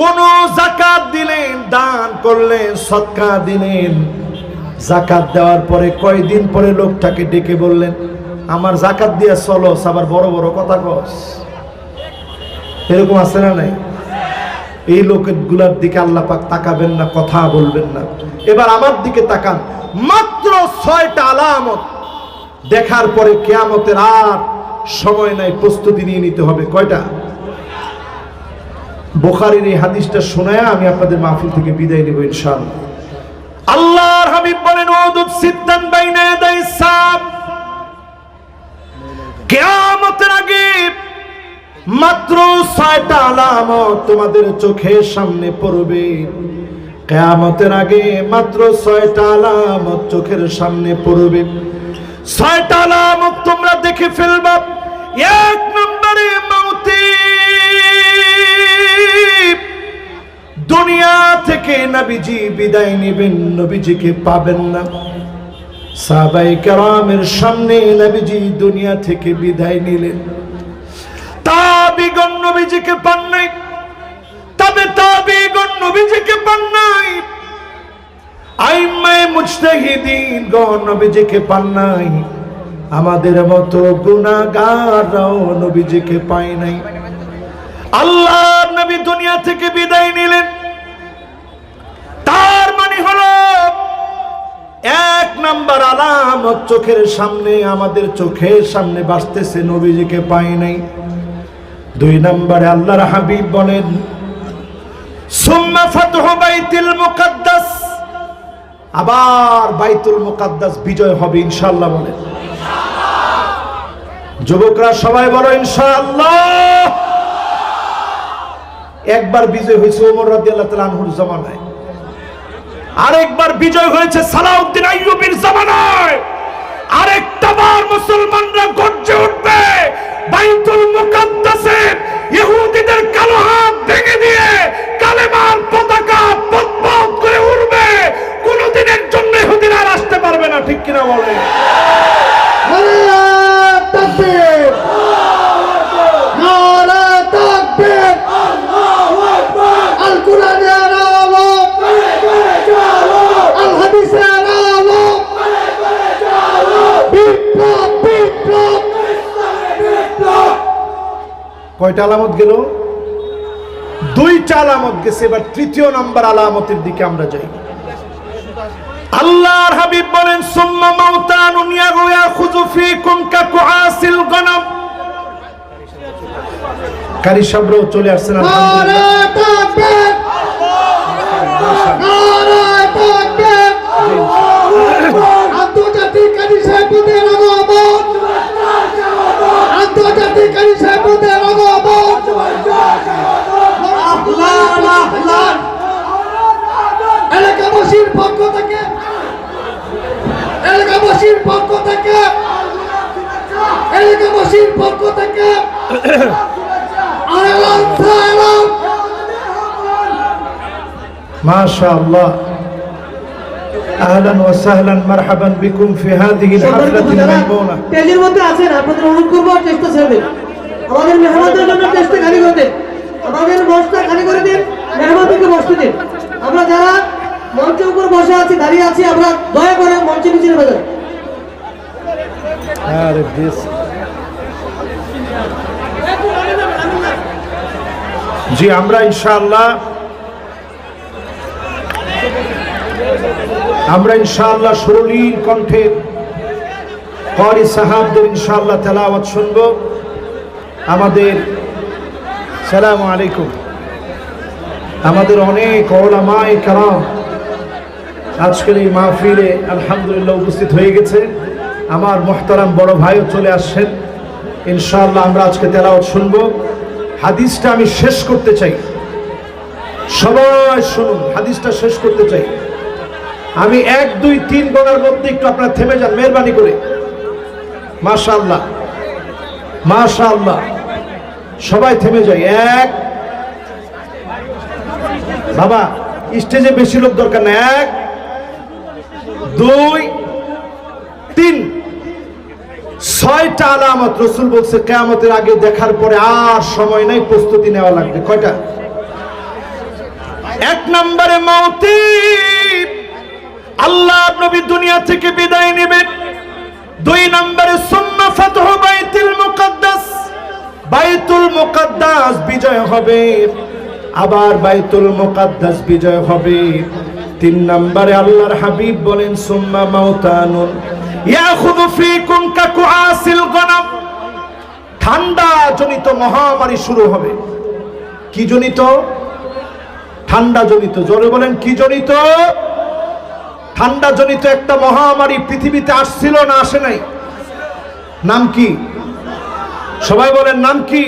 কোন যাকাত দিলেন, দান করলেন, সদকা দিলেন, যাকাত দেওয়ার পরে কয়দিন পরে লোকটাকে ডেকে বললেন, আমার যাকাত দিয়ে চলো, আবার বড় বড় কথা কস। এরকম আছে না নাই? এই লোকগুলোর দিকে আল্লাহ পাক তাকাবেন না, কথা বলবেন না। এবার আমার দিকে তাকান, মাত্র 6টা আলামত দেখার পরে কিয়ামতের আর সময় নাই, প্রস্তুতি নিয়ে নিতে হবে। কয়টা? বুখারীর এই হাদিসটা শোনায়া আমি আপনাদের মাহফিল থেকে বিদায় নেব ইনশাআল্লাহ। আল্লাহর হাবিব বলেন, ওয়াদুদ সিদ্দান বাইনা ইয়াদাই সাব, কিয়ামত মাত্র 6টা আলামত তোমাদের চোখের সামনে পড়বে। কিয়ামতের আগে মাত্র 6টা আলামত চোখের সামনে পড়বে। 6টা আলামত তোমরা দেখে ফেলবা। 1 নম্বরে মৌতে, দুনিয়া থেকে নবীজি বিদায় নেবেন, নবীজিকে পাবেন না। সাহাবায়ে কেরামের সামনে নবীজি দুনিয়া থেকে বিদায় নিলেন, তাবিগণ নবীজিকে পান নাই, তবে তাবিগণ নবীজিকে পান নাই, আইম্মায়ে মুজতাহিদিন গণ নবীজিকে পান নাই, আমাদের মতো গুনাহগাররাও নবীজিকে পায় নাই। আল্লাহর নবী দুনিয়া থেকে বিদায় নিলেন, তার মানে হলো 1 নাম্বার আলামত চোখের সামনে, আমাদের চোখের সামনে বাসতেছে, নবীজিকে পাই নাই। 2 নম্বরে আল্লাহর হাবিব বলেন সুম্মা ফাতহু বাইতুল মুকাদ্দাস, আবার বাইতুল মুকাদ্দাস বিজয় হবে ইনশাআল্লাহ। বলেন যুবকরা সবাই বলো ইনশাআল্লাহ। একবার বিজয় হয়েছে ওমর রাদিয়াল্লাহু তাআলা আনহুর জামানায়, আরেকবার বিজয় হয়েছে সালাউদ্দিন আইয়ুবীর জামানায়, আরেকটা বার মুসলমানরা গর্জে উঠবে, বাইতুল মুকাদ্দাসে ইহুদিদের কালো হাত ভেঙে দিয়ে কালেমার পতাকা পতপত করে উড়বে, কোনদিনের জন্য ইহুদিরা আর আসতে পারবে না। ঠিক কিনা বলে? নারায়ে তাকবীর, নারায়ে তাকবীর, আল্লাহু আকবার। আল কোরআনের আলো, আল হাদিসের আলো, বিপ্লব বিপ্লব বিপ্লব। কয়টা আলামত গেল? 2টা আলামত গেছে। এবার 3য় নাম্বার আলামতের দিকে আমরা যাই। আল্লাহর হাবিব বলেন সুম্মা মাউতানুন ইয়াখুযু ফীকুম কাকুআসিল গনাম। কারি সাবরও চলে আসছেন আলহামদুলিল্লাহ। নারায়ে তাকবীর, নারায়ে তাকবীর, আন্তর্জাতিক কারি সাহেবদের আগমন, আন্তর্জাতিক কারি সাহেবদের আগমন, এলাকাবাসীর পক্ষ থেকে, এলাকাবাসীর পক্ষ থেকে, এলাকাবাসীর পক্ষ থেকে মাশাআল্লাহ, আহলান ওয়া সাহলান মারহাবান বিকুম ফি হাযিহিল হাফলাতিল মাইমুনা। তেজের মধ্যে আছেন, আপনাদের অনুরোধ করবো চেষ্টা ছেড়ে আমাদের মেহমানদের জন্য চেষ্টা খালি করে দিন, আমাদের বসটা খালি করে দিন, মেহমানদেরকে বসতে দিন। আমরা যারা মঞ্চের উপর বসে আছি, দাঁড়িয়ে আছি, আমরা দয়া করে মঞ্চে নিচে নেমে যান। আরে দেশ, জি আমরা ইনশাআল্লাহ সুরলীন কণ্ঠে ক্বারি সাহাবদের ইনশাআল্লাহ তেলাওয়াত শুনব। আমাদের সালামু আলাইকুম, আমাদের অনেক উলামায়ে কেরাম আজকের এই মাহফিলে আলহামদুলিল্লাহ উপস্থিত হয়ে গেছে। আমার মুহতারাম বড় ভাইও চলে আসছেন। ইনশাআল্লাহ আমরা আজকে তেলাওয়াত শুনব। হাদিসটা আমি শেষ করতে চাই, সবাই শুনুন, হাদিসটা শেষ করতে চাই। আমি 1 2 3 গণার মধ্যে একটু আপনারা থেমে যান মেহেরবানি করে। মাশাআল্লাহ মাশাআল্লাহ, সবাই থেমে যাই। 1, বাবা স্টেজে বেশি লোক দরকার না। 1 2 3, 6টা আলামত রাসূল বলছে কিয়ামতের আগে দেখার পরে আর সময় নাই, প্রস্তুতি নেওয়া লাগবে। কয়টা? 1 নম্বরে মওতি, আল্লাহ নবী দুনিয়া থেকে বিদায় নেবেন। 2 নম্বরে সুম্মা ফাতহু বাইতুল মুকাদ্দাস, বাইতুল মুকাদ্দাস বিজয় হবে, আবার বাইতুল মুকাদ্দাস বিজয় হবে। 3 নম্বরে আল্লাহর হাবিব বলেন সুম্মা মাউতানুন ইয়াখুযু ফীকুম কাকুআসিল গনাম, ঠান্ডা জনিত মহামারী শুরু হবে। কি জনিত? ঠান্ডা জনিত। জোরে বলেন কি জনিত? ঠান্ডা জনিত একটা মহামারী পৃথিবীতে আসছিল না আসে নাই? নাম কি? সবাই বলেন নাম কি?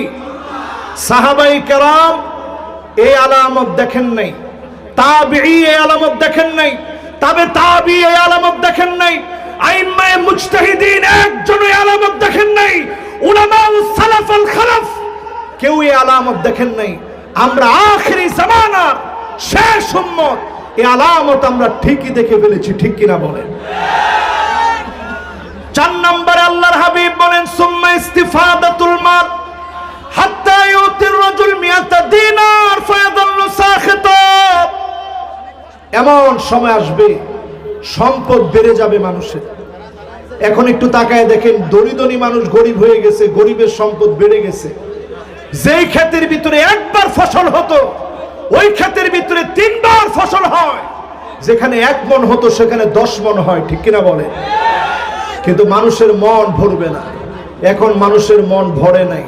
সাহাবাই কেরাম এই আলামত দেখেন নাই, তাবিঈ এই আলামত দেখেন নাই, তবে তাবিঈ এই আলামত দেখেন নাই, আইম্মায়ে মুজতাহিদিন একজন এই আলামত দেখেন নাই, উলামাউস সালাফ আল খালাফ কেউ এই আলামত দেখেন নাই। আমরা আখিরি জামানার শেষ উম্মত, এই আলামত আমরা ঠিকই দেখে ফেলেছি, ঠিক কিনা বলেন? 4 নম্বরে আল্লাহর হাবিব বলেন সুম্মা ইস্তিফাদাতুল মাল হাত্তা ইউতির রাজুল মিয়াতা দিনার ফায়াদাল্লু সাখিতা। এমন সময় আসবে সম্পদ বেড়ে যাবে মানুষের। এখন একটু তাকায় দেখেন, দরিদ্রী মানুষ গরিব হয়ে গেছে, গরিবের সম্পদ বেড়ে গেছে। যেই ক্ষেতের ভিতরে একবার ফসল হতো ওই ক্ষেতের ভিতরে 3 বার ফসল হয়, যেখানে 1 মণ হতো সেখানে 10 মণ হয়, ঠিক কিনা বলে? কিন্তু মানুষের মন ভরবে না, এখন মানুষের মন ভরে নাই।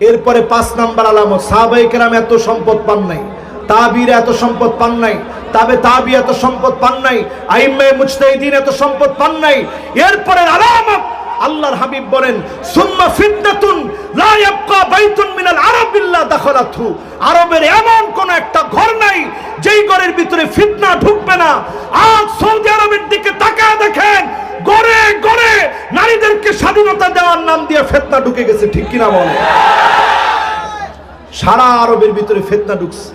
এরপরে 5 নাম্বার আলামত, সাহাবায়ে কেরাম এত সম্পদ পান নাই, তাবিঈরা এত সম্পদ পান নাই, তবে তাবি এত সম্পদ পান নাই, আইম্মায়ে মুজতাহিদিন এত সম্পদ পান নাই। এরপরে আলামত আল্লাহর হাবিব বলেন সুম্মা ফিতনাতুন লা ইয়াবকা বাইতুন মিনাল আরব ইল্লা দাখালাতহু। আরবের এমন কোন একটা ঘর নাই যেই ঘরের ভিতরে ফিতনা ঢুকবে না। আজ সৌদি আরবের দিকে তাকায় দেখেন, ঘরে ঘরে নারীদেরকে স্বাধীনতা দেওয়ার নাম দিয়ে ফিতনা ঢুকে গেছে, ঠিক কিনা বলে? সারা আরবের ভিতরে ফিতনা ঢুকছে।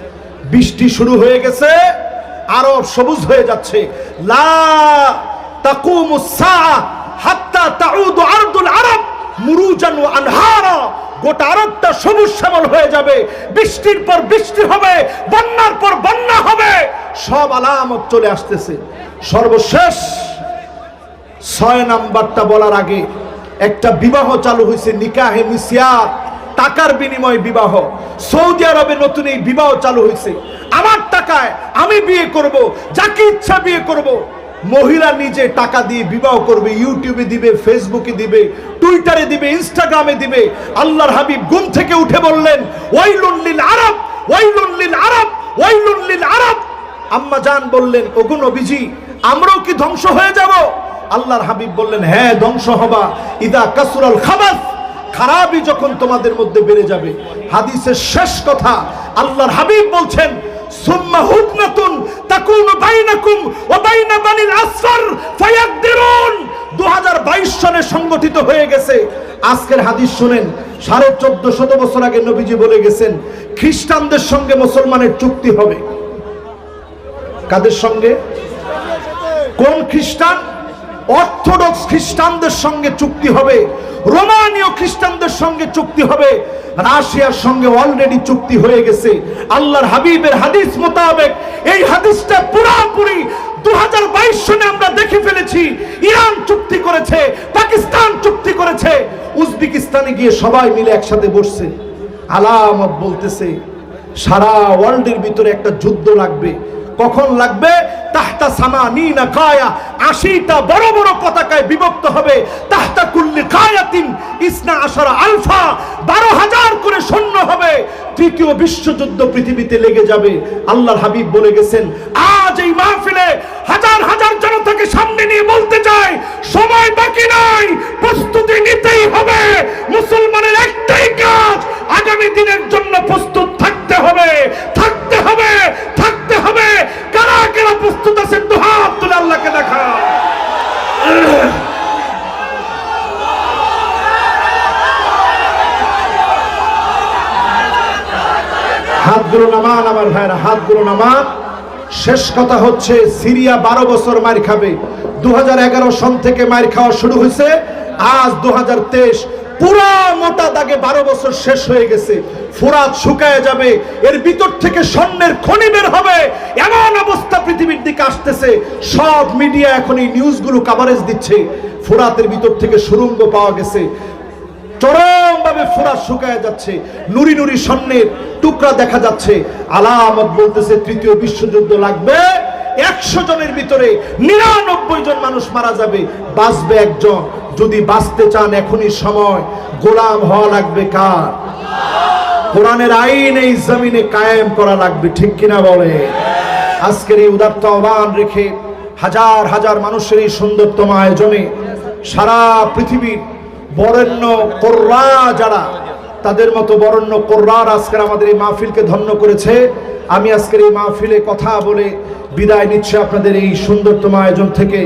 বৃষ্টি শুরু হয়ে গেছে, আরব সবুজ হয়ে যাচ্ছে। লা তাকুমুস সাআ হাত্তা তাউদু আরদুল আরব মুরুজান ওয়া আনহারা। গোটা আরবটা সবুজ শ্যামল হয়ে যাবে, বৃষ্টির পর বৃষ্টি হবে, বন্যার পর বন্যা হবে, সব আলামত চলে আসতেছে। সর্বশেষ 6 নাম্বারটা বলার আগে একটা বিবাহ চালু হয়েছে, নিকাহে মিসিয়ার, টাকার বিনিময়ে বিবাহ। সৌদি আরবে নতুন এই বিবাহ চালু হয়েছে। আমার টাকায় আমি বিয়ে করব, যাকে ইচ্ছা বিয়ে করব। মহিলা নিজে টাকা দিয়ে বিবাহ করবে, ইউটিউবে দিবে, ফেসবুকে দিবে, টুইটারে দিবে, ইনস্টাগ্রামে দিবে। আল্লাহর হাবিব ঘুম থেকে উঠে বললেন ওয়াইলুন লিল আরব, ওয়াইলুন লিল আরব, ওয়াইলুন লিল আরব। আম্মা জান বললেন ওগো নবীজি, আমরাও কি ধ্বংস হয়ে যাব? আল্লাহর হাবিব বললেন হ্যাঁ, ধ্বংস হবা। ইদা কাসুরাল খাবাস, খারাপই যখন তোমাদের মধ্যে বেড়ে যাবে। হাদিসের শেষ কথা আল্লাহর হাবিব বলছেন সুম্মা হুদনাতুন তাকুনু বাইনাকুম ওয়া বাইনা বানিল আসফার ফায়াকদিরুন। 2022 সনে সংগঠিত হয়ে গেছে। আজকের হাদিস শুনেন, 1450 বছর আগে নবীজি বলে গেছেন খ্রিস্টানদের সঙ্গে মুসলমানের চুক্তি হবে। কাদের সঙ্গে? কোন খ্রিস্টান? অর্থোডক্স খ্রিস্টানদের সঙ্গে চুক্তি হবে, রোমানীয় খ্রিস্টানদের সঙ্গে চুক্তি হবে, রাশিয়ার সঙ্গে অলরেডি চুক্তি হয়ে গেছে। আল্লাহর হাবিবের হাদিস মোতাবেক এই হাদিসটা পুরোপুরি 2022 সনে আমরা দেখে ফেলেছি। ইরান চুক্তি করেছে, পাকিস্তান চুক্তি করেছে, উজবেকিস্তানে গিয়ে সবাই মিলে একসাথে বসছে। আলামত বলতেছে সারা ওয়ার্ল্ডের ভিতরে একটা যুদ্ধ লাগবে। কখন লাগবে? তাহতা সামানিনা কায়া, 80টা বড় বড় পতাকায় বিভক্ত হবে। তাহতা কুল্লি কায়াতিন ইসনা আশারা আলফা, 12,000 করে সৈন্য হবে। তৃতীয় বিশ্বযুদ্ধ পৃথিবীতে লেগে যাবে। আল্লাহর হাবিব বলে গেছেন আজ এই মাহফিলে হাজার হাজার জনতাকে সামনে নিয়ে বলতে চাই সময় বাকি নাই, প্রস্তুতি নিতেই হবে। মুসলমানের একটাই কাজ, আগামী দিনের জন্য প্রস্তুত থাকতে হবে, থাকতে হবে, থাকতে হবে। কারা কারা প্রস্তুত আছেন? দুহাত তুলে আল্লাহকে দেখা। হাতগুলো নামান আমার ভাইরা, হাতগুলো নামান। শেষ কথা হচ্ছে সিরিয়া 12 বছর মার খাবে। 2011 সন থেকে মার খাওয়া শুরু হয়েছে, আজ 2023, পুরা মোটা দাগে 12 বছর শেষ হয়ে গেছে। ফুরাত শুকায় যাবে, এর ভিতর থেকে স্বর্ণের খনি বের হবে, এমন অবস্থা পৃথিবীর দিকে আসতেছে। সব মিডিয়া এখন এই নিউজগুলো কভারেজ দিচ্ছে। ফুরাতের ভিতর থেকে সুড়ঙ্গ পাওয়া গেছে, চরমভাবে ফুরাত শুকায় যাচ্ছে, নুরি নুরি স্বর্ণের টুকরা দেখা যাচ্ছে। আলামত বলতেছে তৃতীয় বিশ্বযুদ্ধ লাগবে। 100 জনের ভিতরে 99 জন মানুষ মারা যাবে, বাঁচবে একজন। যদি বাঁচতে চান এখনই সময়, গোলাম হওয়া লাগবে কার? কোরআনের আইন এই জমিনে কায়েম করা লাগবে, ঠিক কিনা বলে? আজকের এই উদাত্ত আহ্বান রেখে হাজার হাজার মানুষের এই সুন্দরতম আয়োজনে সারা পৃথিবীর বরেণ্য কোরআ যারা তাদের মতো বরেণ্য কোরআন আজকের আমাদের এই মাহফিলকে ধন্য করেছে। আমি আজকের এই মাহফিলে কথা বলে বিদায় নিচ্ছি আপনাদের এই সুন্দরতম আয়োজন থেকে।